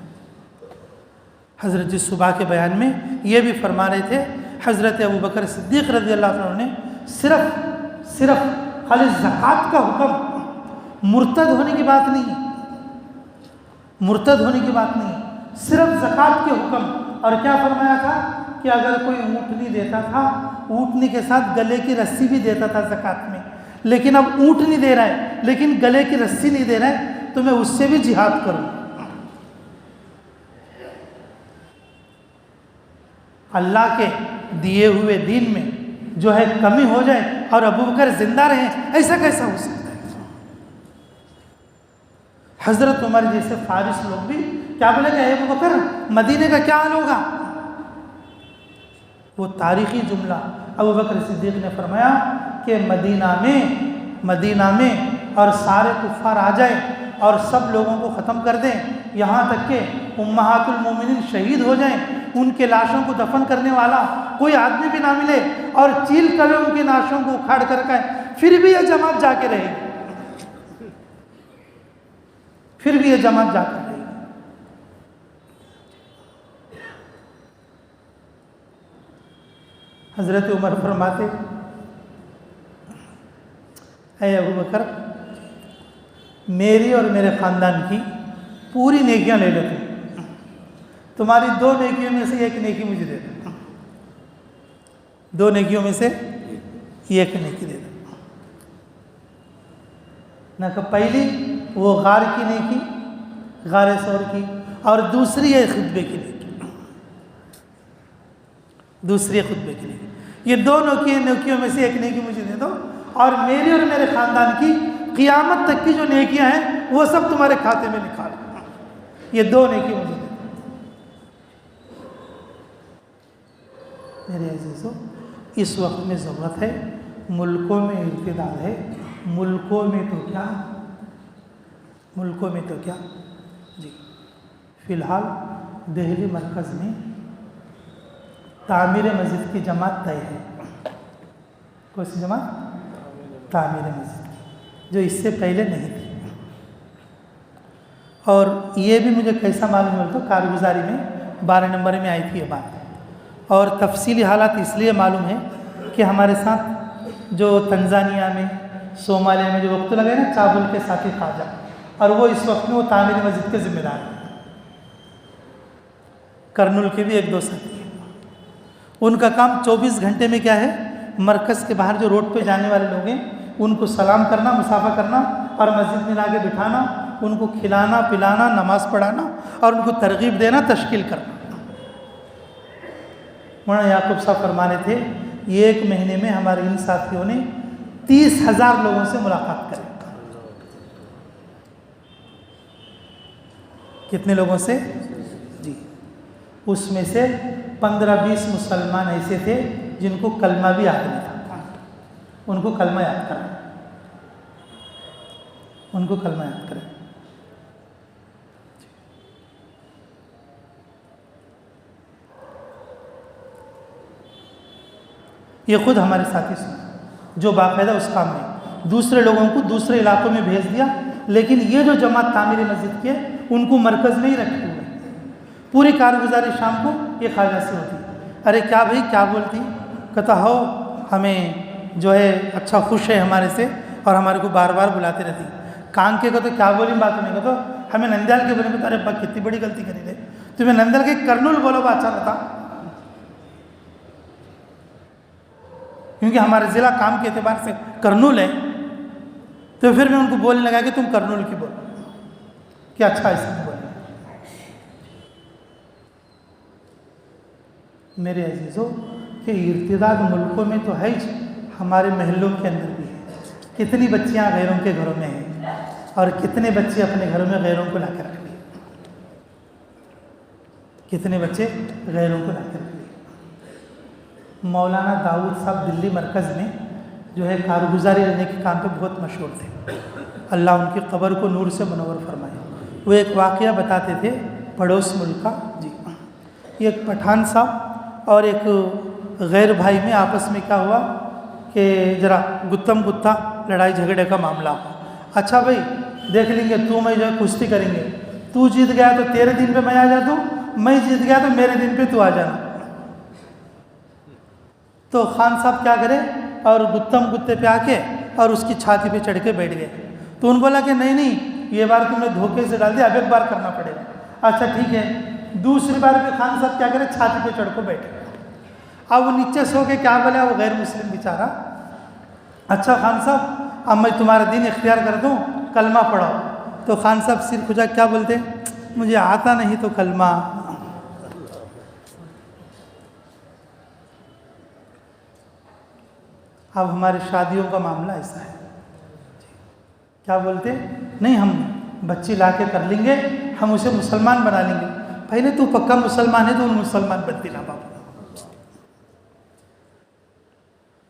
हज़रत जी सुबह के बयान में ये भी फरमा रहे थे, हज़रत अबू बकर सिद्दीक़ रज़ी अल्लाह अन्हु ने सिर्फ खाली ज़कात का हुक्म, मुर्तद होने की बात नहीं, मुर्तद होने की बात नहीं, सिर्फ ज़कात के हुक्म। और क्या फरमाया था कि अगर कोई ऊँटनी देता था, ऊँटनी के साथ गले की रस्सी भी देता था ज़कात में, लेकिन अब ऊँटनी दे रहा है लेकिन गले की रस्सी नहीं दे रहा है, तो मैं उससे भी जिहाद करूँ। अल्लाह के दिए हुए दीन में जो है कमी हो जाए और अबू बकर जिंदा रहे, ऐसा कैसा हो सकता है। हज़रत उमर जैसे फारिस लोग भी क्या बोलेंगे, अबू बकर मदीने का क्या हाल होगा। वो तारीखी जुमला अबू बकर सिद्दीक़ ने फरमाया कि मदीना में और सारे कुफ़ार आ जाए और सब लोगों को ख़त्म कर दें, यहाँ तक कि उम्महातुल मोमिनीन शहीद हो जाएं, उनके लाशों को दफन करने वाला कोई आदमी भी ना मिले और चील कवे उनकी लाशों को उखाड़ कर के, फिर भी यह जमात जाके रहेगी, फिर भी यह जमात जाकर रहेगी। हज़रत उमर फरमाते, ऐ अबू बकर, मेरी और मेरे ख़ानदान की पूरी नेकियां ले लेते, तुम्हारी 2 नेकियों में से 1 नेकी मुझे दे दो, 2 नेकियों में से 1 नेकी दे दो। ना कि पहली वो गार की नेकी, गार सौर की, और दूसरी है खुतबे की नेकी, दूसरी है खुतबे की नेकी। ये 2 नेकियों में से 1 नेकी मुझे दे दो, और मेरी और मेरे ख़ानदान की क़ियामत तक की जो नेकियां हैं वो सब तुम्हारे खाते में लिखा लो, ये 2 नेकी मुझे दे दो। मेरे अज़ीज़ों, इस वक्त में ज़रूरत है, मुल्कों में इर्तिदाद है, मुल्कों में तो क्या जी। फ़िलहाल दिल्ली मरकज़ में तामीर मस्जिद की जमात तय है। कौन सी जमात? तामीर मस्जिद की, जो इससे पहले नहीं थी। और ये भी मुझे कैसा मालूम हुआ, तो कारगुजारी में 12 नंबर में आई थी ये बात, और तफसीली हालात इसलिए मालूम है कि हमारे साथ जो तंजानिया में, सोमालिया में जो वक्त लगे ना, चाबुल के साथी ख्वाजा, और वो इस वक्त में वो तामीर मस्जिद के ज़िम्मेदार हैं। करनुल के भी 1-2 साथी हैं। उनका काम 24 घंटे में क्या है, मरकज़ के बाहर जो रोड पे जाने वाले लोग हैं उनको सलाम करना, मुसाफा करना, और मस्जिद में ला के बिठाना, उनको खिलाना पिलाना, नमाज़ पढ़ाना, और उनको तरगीब देना, तश्कील करना। मौलाना याकूब साहब फरमाने थे, 1 महीने में हमारे इन साथियों ने 30,000 लोगों से मुलाकात करी। कितने लोगों से जी? उसमें से 15-20 मुसलमान ऐसे थे जिनको कलमा भी याद नहीं था, उनको कलमा याद करें, उनको कलमा याद करें। ये खुद हमारे साथी सुना जो बाकायदा उस काम में दूसरे लोगों को दूसरे इलाकों में भेज दिया, लेकिन ये जो जमात तामीर मस्जिद के उनको मरकज़ में ही रखे हुए। पूरी कारगुजारी शाम को ये ख्वाजा से होती। अरे क्या भाई क्या बोलती, कहता हो हमें जो है अच्छा खुश है हमारे से, और हमारे को बार बार बुलाते रहती। कान के को तो क्या बोली बात नहीं, कहता हमें नंदयाल के बोले तो अरे बा कितनी बड़ी गलती करी रे, तुम्हें नंदयाल के करनुल बोलो बा अच्छा रहता, क्योंकि हमारा ज़िला काम के एतबार से करनुल है। तो फिर मैं उनको बोलने लगा कि तुम करनुल की बोलो, क्या अच्छा ऐसा बोले। मेरे अजीज़ों के इर्तिदाद मुल्कों में तो है ही, हमारे महलों के अंदर भी है। कितनी बच्चियां गैरों के घरों में हैं और कितने बच्चे अपने घरों में गैरों को ला कर रख लिए। कितने बच्चे गैरों को लाकर दिए। मौलाना दाऊद साहब दिल्ली मरकज़ में जो है कारगुजारी रहने के काम पे बहुत मशहूर थे, अल्लाह उनकी कब्र को नूर से मुनव्वर फरमाए। वो एक वाक़या बताते थे पड़ोस मुल्क का। जी, एक पठान साहब और एक गैर भाई में आपस में क्या हुआ कि ज़रा गुत्तम गुत्ता लड़ाई झगड़े का मामला। अच्छा भाई देख लेंगे, तू मैं जो है कुश्ती करेंगे, तू जीत गया तो तेरे दिन पे मैं आ जाता हूँ, मैं जीत गया तो मेरे दिन पे तू आ जाना। तो खान साहब क्या करे और गुत्तम गुत्ते पे आके और उसकी छाती पे चढ़ के बैठ गए। तो उन बोला कि नहीं नहीं, ये बार तुमने धोखे से डाल दिया, अब एक बार करना पड़ेगा। अच्छा ठीक है, दूसरी बार भी खान साहब क्या करे, छाती पे चढ़ को बैठे। अब वो नीचे सो के क्या बोला वो गैर मुस्लिम बेचारा, अच्छा खान साहब अब मैं तुम्हारा दिन इख्तियार कर दूँ, कलमा पढ़ाओ। तो खान साहब सिर खुजा क्या बोलते, मुझे आता नहीं तो कलमा। अब हमारी शादियों का मामला ऐसा है, क्या बोलते नहीं हम बच्ची ला के कर लेंगे, हम उसे मुसलमान बना लेंगे। पहले तू पक्का मुसलमान है तो उन मुसलमान बनती ना बाबू,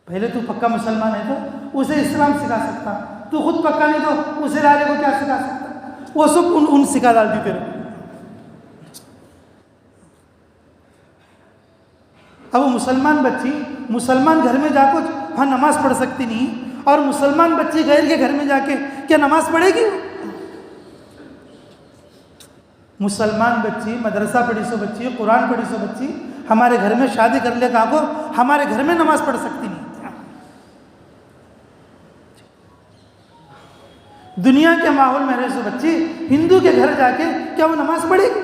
पहले तू पक्का मुसलमान है तो उसे इस्लाम सिखा सकता, तू खुद पक्का नहीं तो उसे लाले को क्या सिखा सकता, वो सब उन सिखा डालती तेरे। अब वो मुसलमान बच्ची मुसलमान घर में जाकर वहाँ नमाज पढ़ सकती नहीं, और मुसलमान बच्ची गैर के घर में जाके क्या नमाज पढ़ेगी? मुसलमान बच्ची मदरसा पढ़ी सो बच्ची, कुरान पढ़ी सो बच्ची हमारे घर में शादी कर ले को हमारे घर में नमाज पढ़ सकती नहीं। दुनिया के माहौल में रहे सो बच्ची हिंदू के घर जाके क्या वो नमाज पढ़ेगी?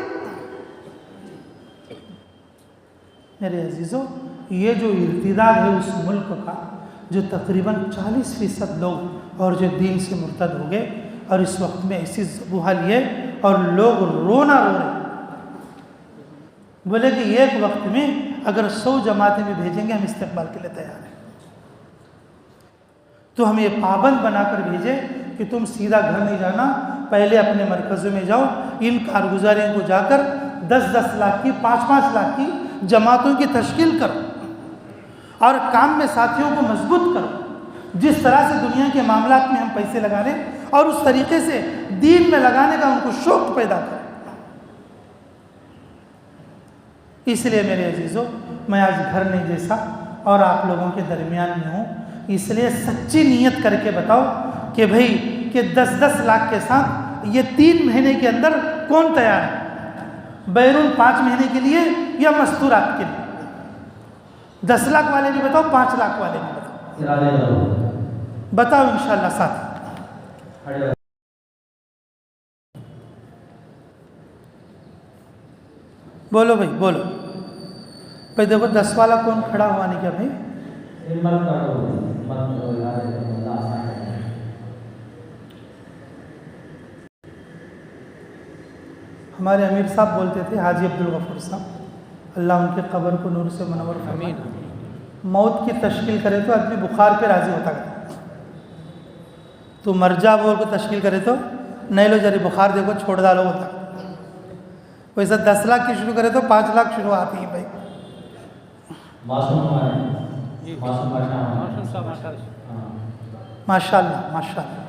मेरे अजीज़ों, ये जो इर्तिदाद है उस मुल्क का, जो तकरीबन 40% लोग और जो दीन से मुर्तद हो गए, और इस वक्त में ऐसी ज़बूहा लिए और लोग रोना रो रहे, बोले कि एक वक्त में अगर 100 जमातें भी भेजेंगे हम इस्तेमाल के लिए तैयार हैं। तो हम ये पाबंद बनाकर भेजे कि तुम सीधा घर नहीं जाना, पहले अपने मरकज़ों में जाओ, इन कारगुजारियों को जाकर 10-10 लाख की 5-5 लाख की जमातों की तश्कील करो और काम में साथियों को मजबूत करो। जिस तरह से दुनिया के मामलात में हम पैसे लगा रहे और उस तरीके से दीन में लगाने का उनको शौक पैदा करें। इसलिए मेरे अजीज़ों, मैं आज घर नहीं जैसा और आप लोगों के दरमियान में हूँ, इसलिए सच्ची नीयत करके बताओ कि भाई कि 10-10 लाख के साथ ये 3 महीने के अंदर कौन तैयार है? बैरून 5 महीने के लिए या मस्तूरात के लिए? 10 लाख वाले भी बताओ, 5 लाख वाले भी बताओ इंशाअल्लाह साथ। बोलो भाई बोलो भाई। देखो 10 वाला कौन खड़ा हुआ नहीं क्या भाई? हमारे अमीर साहब बोलते थे, हाजी अब्दुल गफूर साहब, अल्लाह उनके कब्र को नूर से मुनव्वर फरमाए, मौत की तश्कील करे तो आदमी बुखार पे राज़ी होता है। तो मर जा बोल को तश्कील करे तो नहीं लो जरी बुखार देखो छोड़ डालो होता। वैसा 10 लाख की शुरू करे तो 5 लाख शुरू आती है भाई। माशाअल्लाह माशाअल्लाह माशाअल्लाह,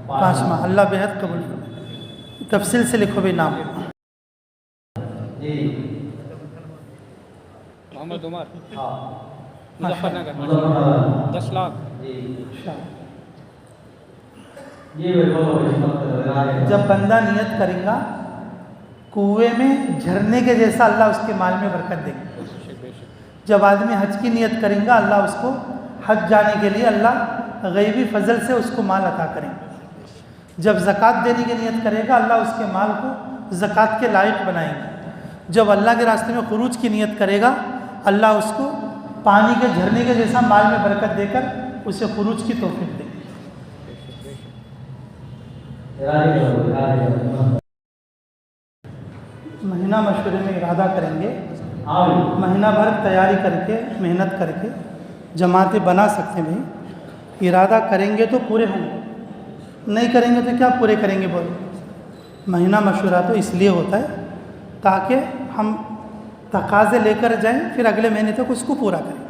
5 माह, अल्लाह बेहद कबूल करे। तफसील से लिखो भाई नाम। मोहम्मद उमर, मुजफ्फरनगर, 10 लाख। जब बंदा नियत करेगा कुएं में झरने के जैसा अल्लाह उसके माल में बरकत देगा। जब आदमी हज की नियत करेगा अल्लाह उसको हज जाने के लिए अल्लाह गैबी फजल से उसको माल अता करेंगे। जब ज़कात देने की नियत करेगा अल्लाह उसके माल को ज़कात के लायक बनाएंगे। जब अल्लाह के रास्ते में खुरूज की नियत करेगा अल्लाह उसको पानी के झरने के जैसा माल में बरकत देकर उसे खुरूज की तौफीक देंगे। महीना मशवरे में इरादा करेंगे, महीना भर तैयारी करके मेहनत करके जमातें बना सकते हैं भाई। इरादा करेंगे तो पूरे होंगे, नहीं करेंगे तो क्या पूरे करेंगे बोलो? महीना मशवरा तो इसलिए होता है ताकि हम तकाज़े लेकर जाएं, फिर अगले महीने तक उसको पूरा करें।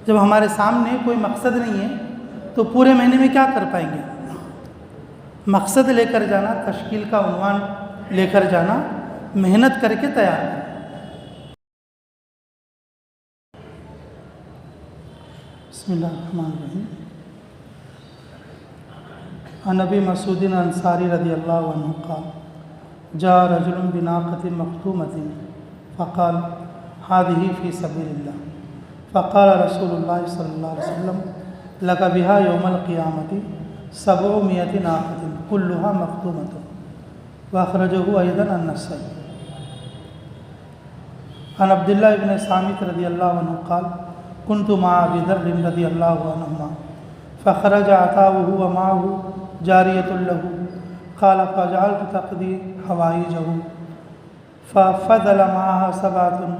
जब हमारे सामने कोई मकसद नहीं है तो पूरे महीने में क्या कर पाएंगे? मकसद लेकर जाना, तश्कील का उन्वान लेकर जाना, मेहनत करके तैयार करना। बिस्मिल्लाहिर्रहमानिर्रहीम। अन अबी मसूद अंसारी रज़ियल्लाहु अन्हु क़ाल जा रजुलन बिनाक़तिन मख़तूमतिन फ़क़ाल हादिही फ़ी सबीलिल्लाह फ़क़ाल रसूलुल्लाह सल्लल्लाहु अलैहि वसल्लम लका बिहा यौमल क़ियामति सबअमियति नाक़तिन कुल्लुहा मख़तूमतुन व अख़रजहु अयदन अन-नसाई। अन अब्दुल्लाह इब्न सामित रज़ियल्लाहु अन्हु क़ाल कुन्तु मअ अबी दर्र रज़ियल्लाहु अन्हुमा फ़ख़रज अताउहु व मअहु जारियतुन लहु क़ाल फ़जअलतु तक़दी हवाइजहु फ़फ़ज़ल मअहा सबअतुन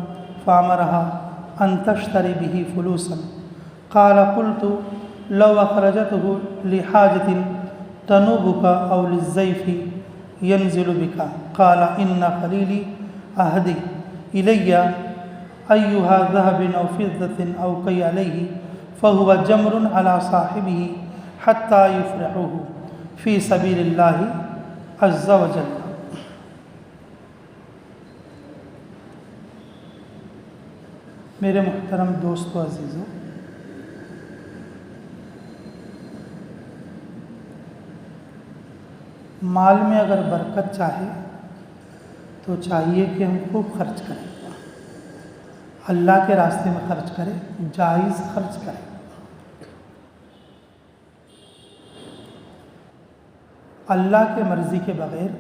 फ़अमरहा अन तश्तरी बिही फ़ुलूसन क़ाल क़ुल्तु लौ अख़रजतहु लिहाजतिन तनुबुका औ लिज़्ज़ैफ़ि यंज़िलु बिका क़ाल इन्न ख़लीली अहदी इलय्या अय्युहा ज़हबिन औ फ़िज़्ज़तिन औ कई अलैहि फ़हुव जमरुन अला साहिबिही हत्ता युफ़रिहुहु फ़ी सबीलिल्लाहि अज़्ज़ा व जल्ल। मेरे मुहतरम दोस्तों, अज़ीज़ों, माल में अगर बरकत चाहे तो चाहिए कि हम खूब खर्च करें, अल्लाह के रास्ते में खर्च करें, जायज़ खर्च करें। अल्लाह के मर्ज़ी के बग़ैर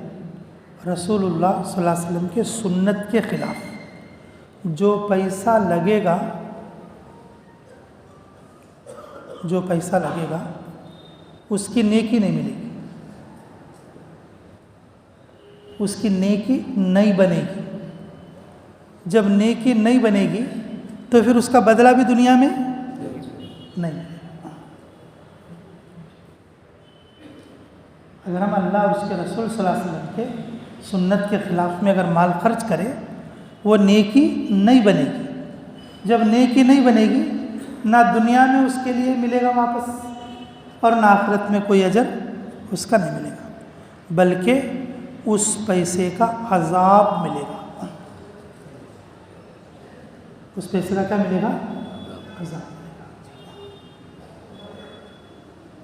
रसूलुल्लाह सल्लल्लाहु अलैहि वसल्लम के सुन्नत के ख़िलाफ़ जो पैसा लगेगा उसकी नेकी नहीं मिलेगी, उसकी नेकी नहीं बनेगी। जब नेकी नहीं बनेगी तो फिर उसका बदला भी दुनिया में नहीं। अगर हम अल्लाह और उसके रसूल सल्लल्लाहु अलैहि वसल्लम के सुन्नत के ख़िलाफ़ में अगर माल खर्च करें, वो नेकी नहीं बनेगी। जब नेकी नहीं बनेगी, ना दुनिया में उसके लिए मिलेगा वापस और ना आखिरत में कोई अजर उसका नहीं मिलेगा, बल्कि उस पैसे का अज़ाब मिलेगा। उस पैसे का क्या मिलेगा? अज़ाब मिलेगा।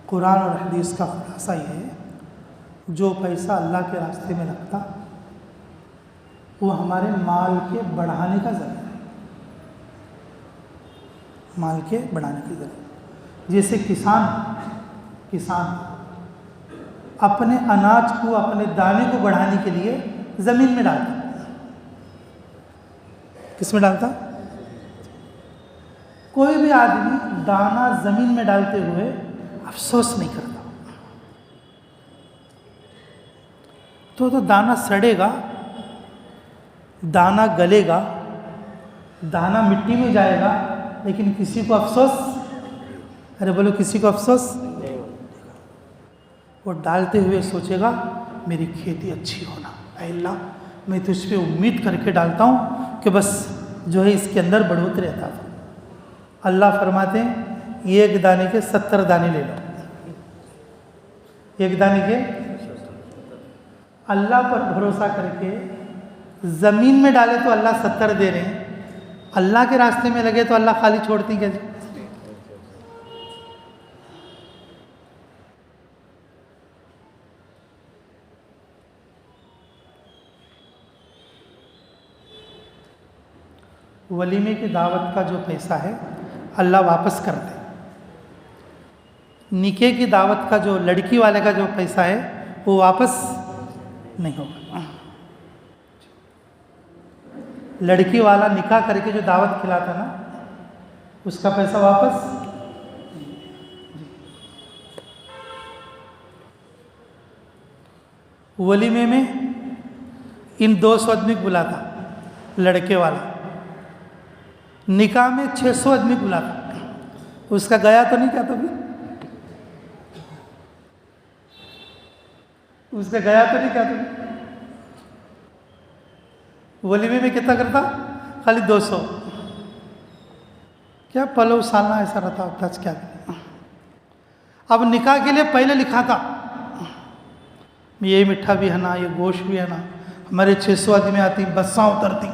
कुरान और हदीस का खुलासा ये है, जो पैसा अल्लाह के रास्ते में लगता वो हमारे माल के बढ़ाने का ज़रिया है, माल के बढ़ाने का ज़रिया। जैसे किसान अपने अनाज को, अपने दाने को बढ़ाने के लिए ज़मीन में डालता। किस में डालता? कोई भी आदमी दाना ज़मीन में डालते हुए अफसोस नहीं करता। तो दाना सड़ेगा, दाना गलेगा, दाना मिट्टी में जाएगा, लेकिन किसी को अफसोस, अरे बोलो किसी को अफसोस, वो डालते हुए सोचेगा मेरी खेती अच्छी होना, ऐ अल्लाह मैं तुझ पे उम्मीद करके डालता हूँ कि बस जो है इसके अंदर बढ़ोतरी आता था। अल्लाह फरमाते हैं एक दाने के 70 दाने ले लो, एक दाने के। अल्लाह पर भरोसा करके ज़मीन में डाले तो अल्लाह 70 दे रहे हैं, अल्लाह के रास्ते में लगे तो अल्लाह खाली छोड़ती कैसे? वलीमे की दावत का जो पैसा है अल्लाह वापस कर दे। निके की दावत का जो लड़की वाले का जो पैसा है वो वापस नहीं होगा। लड़की वाला निकाह करके जो दावत खिलाता ना, उसका पैसा वापस। वलीमे में इन 200 आदमी को बुलाता लड़के वाला, निकाह में 600 आदमी को बुलाता, उसका गया तो नहीं क्या? तो भी उसका गया तो नहीं क्या? तो वलीमे में कितना करता? खाली 200। क्या पलो सालना ऐसा रहता होता क्या? अब निकाह के लिए पहले लिखा था ये मिठा भी है ना, ये गोश्त भी है ना, हमारे 600 आदमी आती, बस्सां उतरती।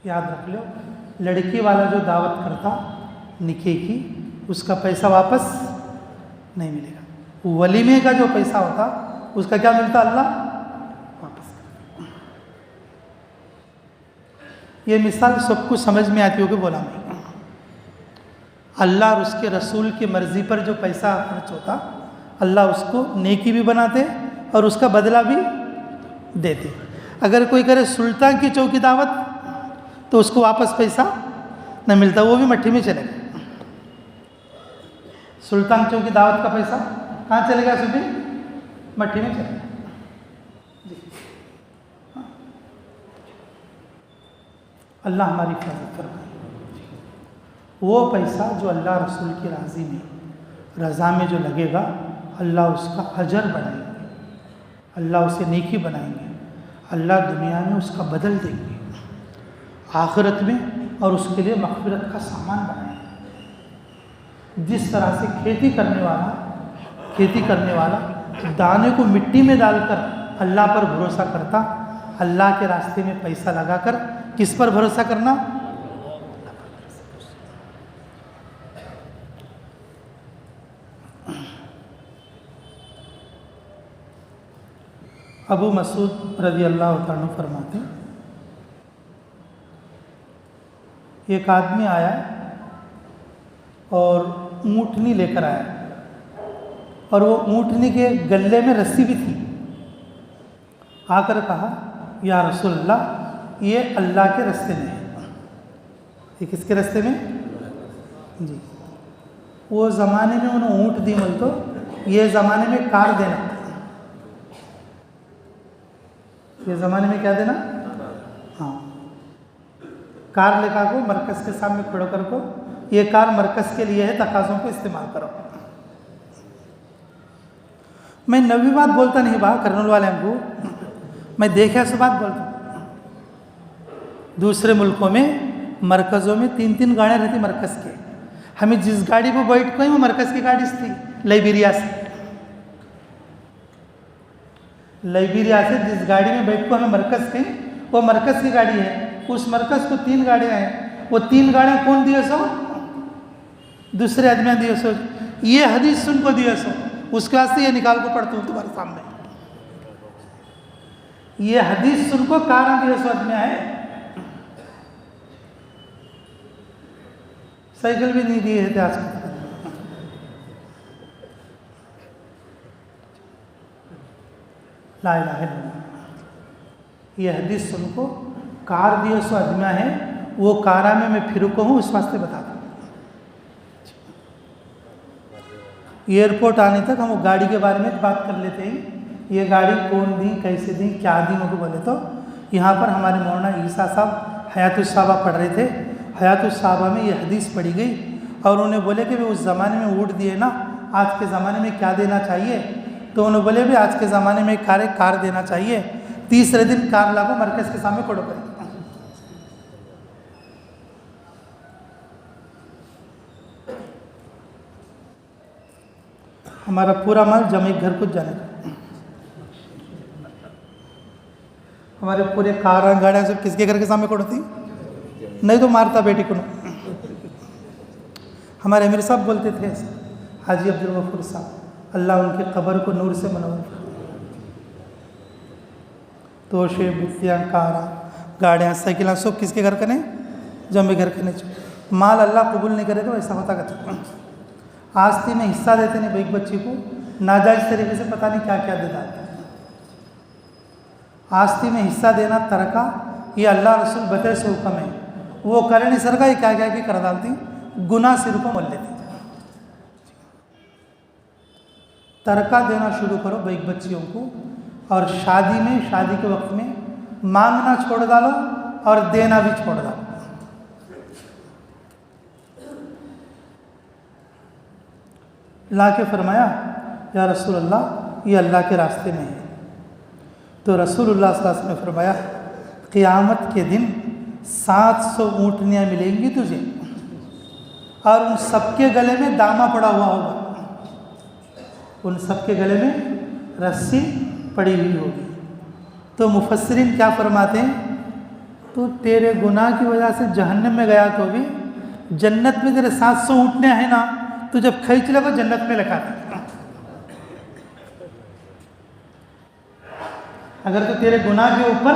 याद रख लो, लड़की वाला जो दावत करता निकाह की, उसका पैसा वापस नहीं मिलेगा। वलीमे का जो पैसा होता उसका क्या मिलता? अल्लाह वापस करता। ये मिसाल सबको समझ में आती होगी, बोला नहीं। अल्लाह और उसके रसूल की मर्ज़ी पर जो पैसा खर्च होता, अल्लाह उसको नेकी भी बनाते और उसका बदला भी देते। अगर कोई करे सुल्तान की चौकी दावत तो उसको वापस पैसा न मिलता, वो भी मट्ठी में चलेगा। सुल्तान चौकी दावत का पैसा कहाँ चलेगा? सुबह मट्ठी में चलेगा। अल्लाह हमारी हिफाजत फरमाए। वो पैसा जो अल्लाह रसूल की राज़ी में, रज़ा में जो लगेगा, अल्लाह उसका अजर बढ़ाएंगे, अल्लाह उसे नेकी बनाएंगे, अल्लाह दुनिया में उसका बदल देंगे, आखिरत में, और उसके लिए मग़फ़िरत का सामान बनाएंगे। जिस तरह से खेती करने वाला दाने को मिट्टी में डालकर अल्लाह पर भरोसा करता, अल्लाह के रास्ते में पैसा लगाकर किस पर भरोसा करना? अबू मसूद रज़ी अल्लाह तआला फरमाते, एक आदमी आया और ऊँटनी लेकर आया, और वो ऊँटनी के गले में रस्सी भी थी। आकर कहा, या रसूलल्लाह, ये अल्लाह के रास्ते में है। ये किसके रास्ते में? जी। वो ज़माने में उन्हें ऊँट दी बोल, तो ये ज़माने में कार देना, ये ज़माने में क्या देना? हाँ, कार लेकर को मरकज़ के सामने खड़ो कर को, ये कार मरकज़ के लिए है, तकाज़ों को इस्तेमाल करो। मैं नवी बात बोलता नहीं बा करने वाले को, मैं देखा सो बात बोलता। दूसरे मुल्कों में मरकज़ों में 3-3 गाड़ियाँ रहती मरकज़ के। हमें जिस गाड़ी पर बैठ गई वो मरकज़ की गाड़ी थी, लाइबेरिया से जिस गाड़ी में बैठ को हमें मरकज़ गई, वो मरकज़ की गाड़ी है। उस मरकज़ को 3 गाड़ियाँ हैं, वो 3 गाड़ियाँ कौन दिए सो? दूसरे आदमी दिए सो। ये हदीस सुन को दिए सो, उसके वास्ते ये निकाल को पढ़ता हूँ तुम्हारे सामने। ये हदीस सुन को कारण दिए सो आदमी है, साइकिल भी नहीं दिए थे आज के। ला इलाहा इल्लल्लाह। ये हदीस सुन को कार दिए सो आदमिया है, वो कारा में मैं फिर को हूँ, उस वास्ते बता दूँ। एयरपोर्ट आने तक हम वो गाड़ी के बारे में बात कर लेते हैं, ये गाड़ी कौन दी, कैसे दी, क्या दी, मुझको बोले तो यहाँ पर हमारे मौलाना ईसा साहब हयातुस साहबा पढ़ रहे थे। हयातुस साहबा में ये हदीस पढ़ी गई और उन्हें बोले कि वे उस ज़माने में ऊँट दिए ना, आज के ज़माने में क्या देना चाहिए? तो उन्हें बोले भी आज के ज़माने में कार देना चाहिए। तीसरे दिन कार लागो मरकज़ के सामने खड़ो करें। हमारा पूरा माल जमे घर को जाने का, हमारे पूरे कार गाड़ियाँ सब किसके घर के सामने खड़ो थी? नहीं तो मारता बेटी को। हमारे अमीर साहब बोलते थे, हाजी अब्दुल गफूर साहब, अल्लाह उनके कब्र को नूर से मनवा। तोशे, बित्तियाँ, कारा, गाड़ियाँ, साइकिलें सब किसके घर के नहीं? जमे घर के नहीं। माल अल्लाह कबूल नहीं करे तो ऐसा होता का। आस्ती में हिस्सा देते नहीं एक बच्ची को, नाजायज़ तरीके से पता नहीं क्या क्या देता। आस्ती में हिस्सा देना तरका, ये अल्लाह रसूल बतरे से हुक्म है, वो करे नहीं सर का, ये क्या क्या की कर डालती, गुनाह सिर को मल लेती। तरका देना शुरू करो एक बच्चियों को, और शादी के वक्त में मांगना छोड़ डालो और देना भी छोड़ डालो। ला के फरमाया, या रसूल अल्लाह, ये अल्लाह के रास्ते में है, तो रसूलुल्लाह सल्लल्लाहु अलैहि वसल्लम ने फरमाया क़ियामत के दिन 700 ऊँटनियाँ मिलेंगी तुझे और उन सबके गले में दामा पड़ा हुआ होगा, उन सबके गले में रस्सी पड़ी हुई होगी। तो मुफस्सिरीन क्या फरमाते हैं, तो तेरे गुनाह की वजह से जहन्नम में गया तो भी जन्नत में तेरे 700 ऊँटनियाँ हैं ना, तो जब खींच ले वो जन्नत में लगा दे। अगर तो तेरे गुनाह के ऊपर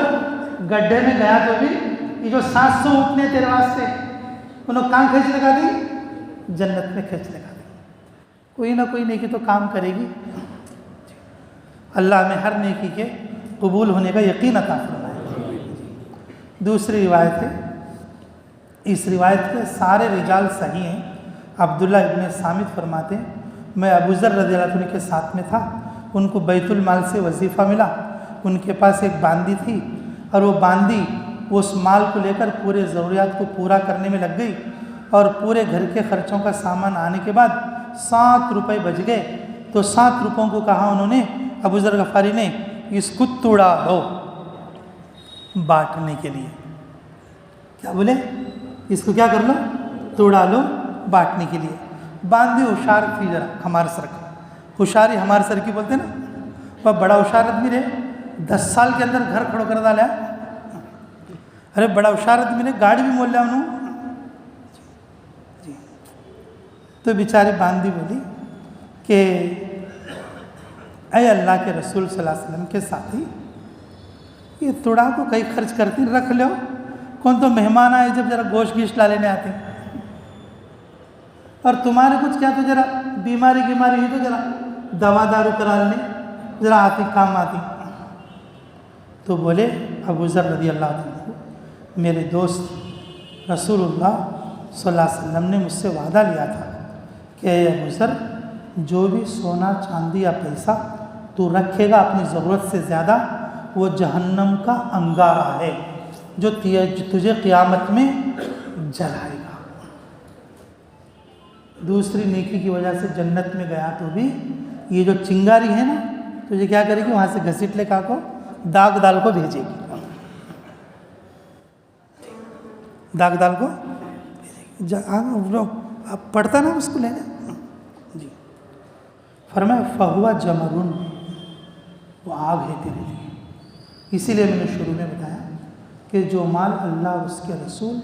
गड्ढे में गया तो भी ये जो 700 ऊँटनियाँ तेरे वास्ते उन्होंने कहाँ खींच लगा दी, जन्नत में खींच लगा दी। कोई ना कोई नेकी तो काम करेगी। अल्लाह में हर नेकी के कबूल होने का यकीन अता फरमाए। दूसरी रिवायत है, इस रिवायत के सारे रिजाल सही हैं। अब्दुल्ला इब्न सामित फरमाते हैं, मैं अबू ज़र रज़ियल्लाहु अन्हु के साथ में था, उनको बैतुल माल से वजीफ़ा मिला, उनके पास एक बांदी थी और वो बांदी उस माल को लेकर पूरे ज़रूरियात को पूरा करने में लग गई और पूरे घर के खर्चों का सामान आने के बाद 7 रुपये बच गए। तो 7 रुपयों को कहा उन्होंने, अबू ज़र गफ़ारी ने, इसको तोड़ा लो बांटने के लिए। क्या बोले, इसको क्या कर लो, तोड़ा लो बांटने के लिए। बांदी होशियार थी जरा, हमारे सर का होशियारी, हमारे सर की बोलते ना, वह बड़ा होशियार आदमी रहे, 10 साल के अंदर घर खड़ो कर डाला। अरे बड़ा होशियार आदमी ने, गाड़ी भी मोल लिया उन्होंने। तो बेचारी बांदी बोली कि अय अल्लाह के रसूल सल्लल्लाहु अलैहि वसल्लम के साथी, ये तोड़ा को कहीं खर्च करती रख लो, कौन तो मेहमान आए जब जरा गोश्त गिश्त ला लेने आते, और तुम्हारे कुछ क्या तो जरा बीमारी हुई तो जरा दवा दारू करा लेने, जरा आती काम आती। तो बोले अबू ज़र रज़ियल्लाहु अन्हु, मेरे दोस्त रसूलुल्लाह सल्लल्लाहु अलैहि वसल्लम ने मुझसे वादा लिया था कि अबू ज़र, जो भी सोना चांदी या पैसा तू रखेगा अपनी ज़रूरत से ज़्यादा, वो जहन्नम का अंगारा है जो तुझे क़ियामत में जलाएगा। दूसरी नेकी की वजह से जन्नत में गया तो भी ये जो चिंगारी है ना, तुझे क्या करेगी, वहाँ से घसीट ले का को दाग दाल को भेजेगी, दाग दाल को भेजेगी। आप पढ़ता ना उसको लेना जी। फरमाया फहुआ जमरुन, वो आग है तेरे लिए। इसीलिए मैंने शुरू में बताया कि जो माल अल्लाह और उसके रसूल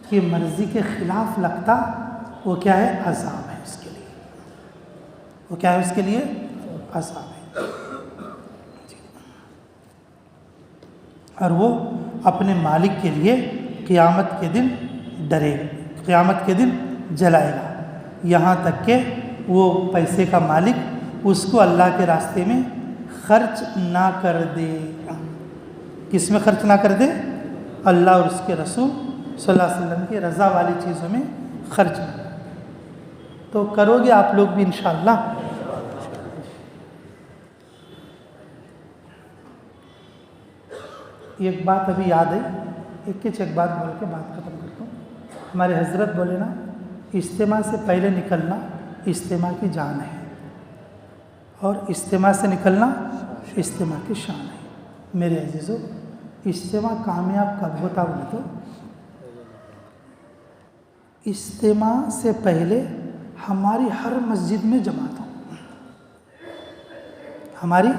की मर्ज़ी के ख़िलाफ़ लगता, वो क्या है, अज़ाब है उसके लिए। वो क्या है उसके लिए, अज़ाब है। और वो अपने मालिक के लिए क़ियामत के दिन डरेगा, क़ियामत के दिन जलाएगा, यहाँ तक कि वो पैसे का मालिक उसको अल्लाह के रास्ते में खर्च ना कर दे। किस में खर्च ना कर दे, अल्लाह और उसके रसूल सल्लल्लाहु अलैहि वसल्लम की रज़ा वाली चीज़ों में खर्च ना। तो करोगे आप लोग भी इंशाअल्लाह। एक बात अभी याद आई, एक बात बोल के बात ख़त्म करता हूँ। हमारे हज़रत बोले ना, इज्तिमा से पहले निकलना इज्तिमा की जान है, और इज्तिमा से निकलना इज्तिमा की शान है। मेरे अजीज़ों, इज्तिमा कामयाब कब होता बोले तो, इज्तिमा से पहले हमारी हर मस्जिद में जमात हो। हमारी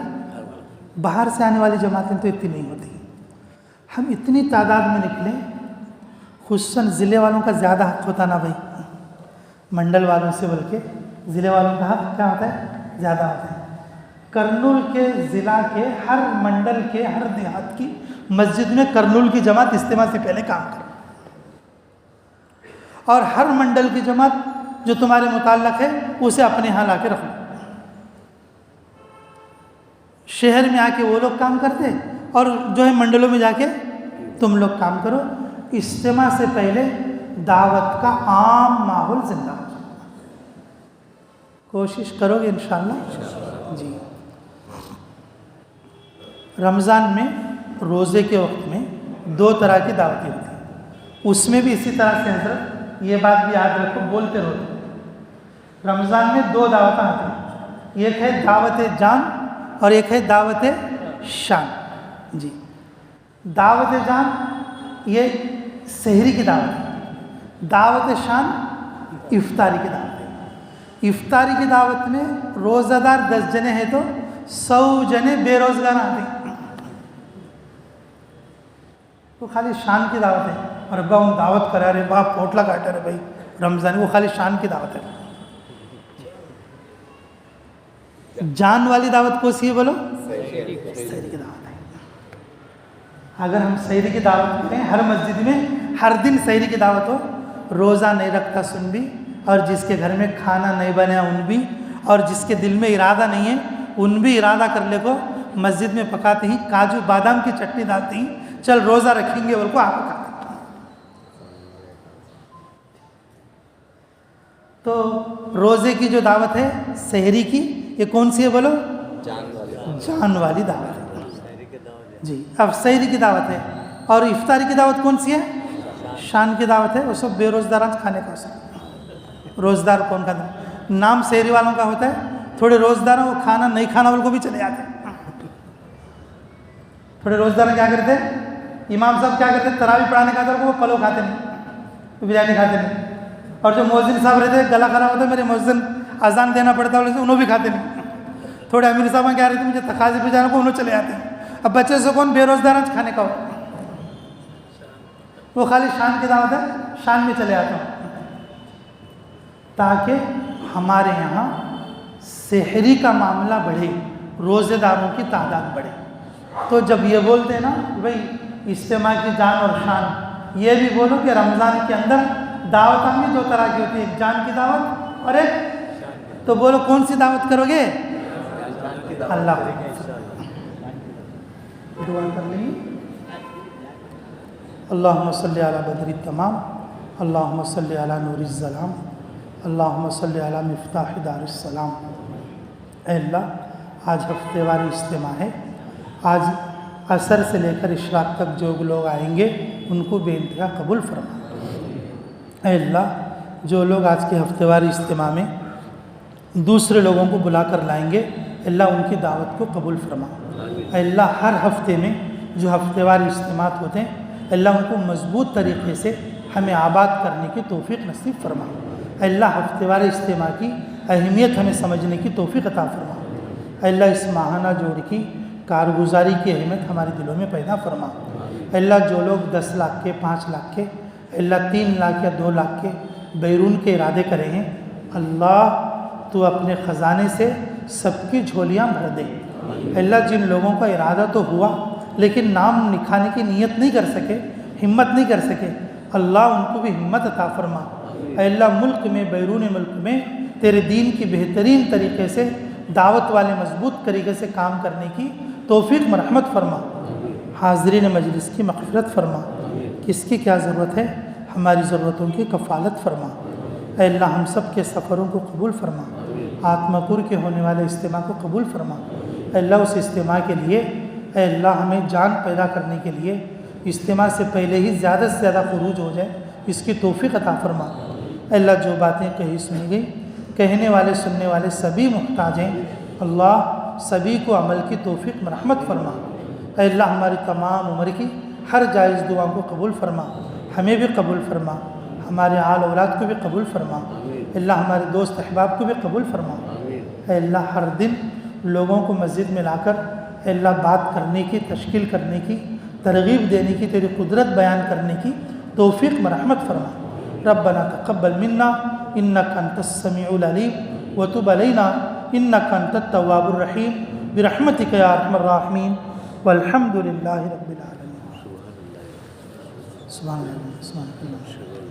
बाहर से आने वाली जमातें तो इतनी नहीं होती, हम इतनी तादाद में निकलें। खुसूसन ज़िले वालों का ज़्यादा हक़ होता ना भाई, मंडल वालों से बोल के ज़िले वालों का हक़ क्या होता है, ज़्यादा होता है। करनूल के ज़िला के हर मंडल के हर देहात की मस्जिद में करनूल की जमात इज्तिमा से पहले काम करे, और हर मंडल की जमात जो तुम्हारे मुताल्लक़ है उसे अपने यहाँ ला के रखो। शहर में आके वो लोग काम करते और जो है मंडलों में जाके तुम लोग काम करो। इज्तिमा से पहले दावत का आम माहौल जिंदा हो जाए, कोशिश करोगे इंशाअल्लाह जी। रमज़ान में रोज़े के वक्त में 2 तरह की दावतें होती हैं, उसमें भी इसी तरह से हज़रत ये बात भी याद रखो, बोलते रहो। रमज़ान में 2 दावतें आती हैं, एक है दावत जान और एक है दावत शान। जी। दावत जान ये सहरी की दावत है, दावत शान इफ्तारी की दावत है। इफ्तारी की दावत में रोज़ादार 10 जने हैं तो 100 जने बेरोज़गार आते हैं। वो खाली शान की दावत है। और अब्बा उन दावत करा रहे, बाप पोटला काटा रहे भाई रमज़ान, वो खाली शान की दावत है। जान वाली दावत कौन सी है बोलो? सहरी की दावत है। अगर हम सहरी की दावत करें, हर मस्जिद में हर दिन सहरी की दावत हो, रोज़ा नहीं रखता सुन भी, और जिसके घर में खाना नहीं बना उन भी, और जिसके दिल में इरादा नहीं है उन भी इरादा कर ले को मस्जिद में पकाते ही काजू बादाम की चटनी डालते ही चल रोज़ा रखेंगे बोल को आप खाते। तो रोज़े की जो दावत है सहरी की, ये कौन सी है बोलो? जान वाली दावत है जी। अब सहरी की दावत है। और इफ्तारी की दावत कौन सी है? शान की दावत है। वो सब बेरोज़गार खाने का अवसर। रोज़दार कौन खाता है? नाम सहरी वालों का होता है, थोड़े रोज़दार वो खाना नहीं खाना वालों को भी चले जाते हैं। थोड़े रोज़दार क्या करते हैं, इमाम साहब क्या करते हैं, तरावी पढ़ाने का वो पलो खाते नहीं, बिरयानी खाते नहीं। और जो मौज़िन साहब रहते हैं गला खराब होता है, मेरे मौज़िन अजान देना पड़ता है, उन्होंने भी खाते नहीं। थोड़े अमीर साहब क्या रहते हैं, मुझे तकाज़े पे जाना को उन्होंने चले जाते हैं। अब बच्चे से कौन बेरोज़गार खाने का हो, वो खाली शान की दावत है, शान में चले जाता हूँ ताकि हमारे यहाँ सहरी का मामला बढ़े, रोज़ेदारों की तादाद बढ़े। तो जब ये बोलते हैं ना भाई इज्तिमा की जान और शान, ये भी बोलो कि रमज़ान के अंदर दावत में 2 तरह की होती है, एक जान की दावत और एक, तो बोलो कौन सी दावत करोगे? अल्लाह दुआ कर ली। अल्लाहुम्मा सल्ली अला बदरी तमाम, अल्लाहुम्मा सल्ली अला नूरिज़ ज़लाम, अल्लाहुम्मा सल्ली अला मिफ्ताह दारिस सलाम। अल्लाह आज हफ्तेवारी इज्तिमा है, आज असर से लेकर इशराक तक जो लोग आएंगे उनको बेइंतहा कबूल फरमा। अल्लाह जो लोग आज के हफ्तेवारी इज्तिमा में दूसरे लोगों को बुला कर लाएंगे, अल्लाह उनकी दावत को कबूल फरमा। अल्लाह हर हफ्ते में जो हफ्तेवारी इज्तिमात होते हैं, अल्लाह उनको मजबूत तरीक़े से हमें आबाद करने की तौफ़ीक़ नसीब फरमा। अल्लाह हफ्तेवारी इज्तिमा की अहमियत हमें समझने की तौफ़ीक़ अता फरमा। अल्लाह इस माहाना जोड़ की कारगुजारी की अहमियत हमारे दिलों में पैदा फरमा। अल्लाह जो लोग 10 लाख के, 5 लाख के, अल्लाह 3 लाख या 2 लाख के बैरून के इरादे करे हैं, अल्लाह तो अपने ख़जाने से सबकी झोलियाँ भर दे। अल्लाह जिन लोगों का इरादा तो हुआ लेकिन नाम लिखाने की नीयत नहीं कर सके, हिम्मत नहीं कर सके, अल्लाह उनको भी हिम्मत अता फरमा। अल्लाह मुल्क में बैरून मुल्क में तेरे दीन की बेहतरीन तरीके से दावत वाले मजबूत तरीके से काम करने की तौफ़ीक़ मरहमत फरमा। हाज़रीन मजलिस की मग़फ़िरत फरमा। किसकी क्या ज़रूरत है, हमारी ज़रूरतों की कफ़ालत फरमा। अल्लाह हम सब के सफ़रों को कबूल फरमा। आत्मपुर के होने वाले इज्तिमा को कबूल फरमा। अल्लाह उस इज्तिमा के लिए अल्लाह हमें जान पैदा करने के लिए इज्तिमा से पहले ही ज़्यादा से ज़्यादा खुरूज हो जाए, इसकी तौफ़ीक़ अता फरमा। अल्लाह जो बातें कही सुनी गई, कहने वाले सुनने वाले सभी मुहताज हैं, अल्लाह सभी को अमल की तौफ़ीक़ मरहमत फरमा। अल्लाह हमारी तमाम उम्र की हर जायज़ दुआओं को कबूल फरमा, हमें भी कबूल फरमा, हमारे आल औलाद को भी कबूल फरमा। अल्लाह हमारे दोस्त अहबाब को भी कबूल फरमा। अल्लाह हर दिन लोगों को मस्जिद में लाकर अल्लाह बात करने की, तश्कील करने की, तरगीब देने की, तेरी कुदरत बयान करने की तौफ़ीक़ मरहमत फरमा। रब्बना तक़ब्बल मिन्ना इन्नका अंतस समीउल अलीम व तुब अलैना इन्नका अंतत तव्वाबुर रहीम बिरहमतिका या अरहमर राहिमीन वल्हम्दुलिल्लाहि रब्बिल आलमीन। सुभान अल्लाह।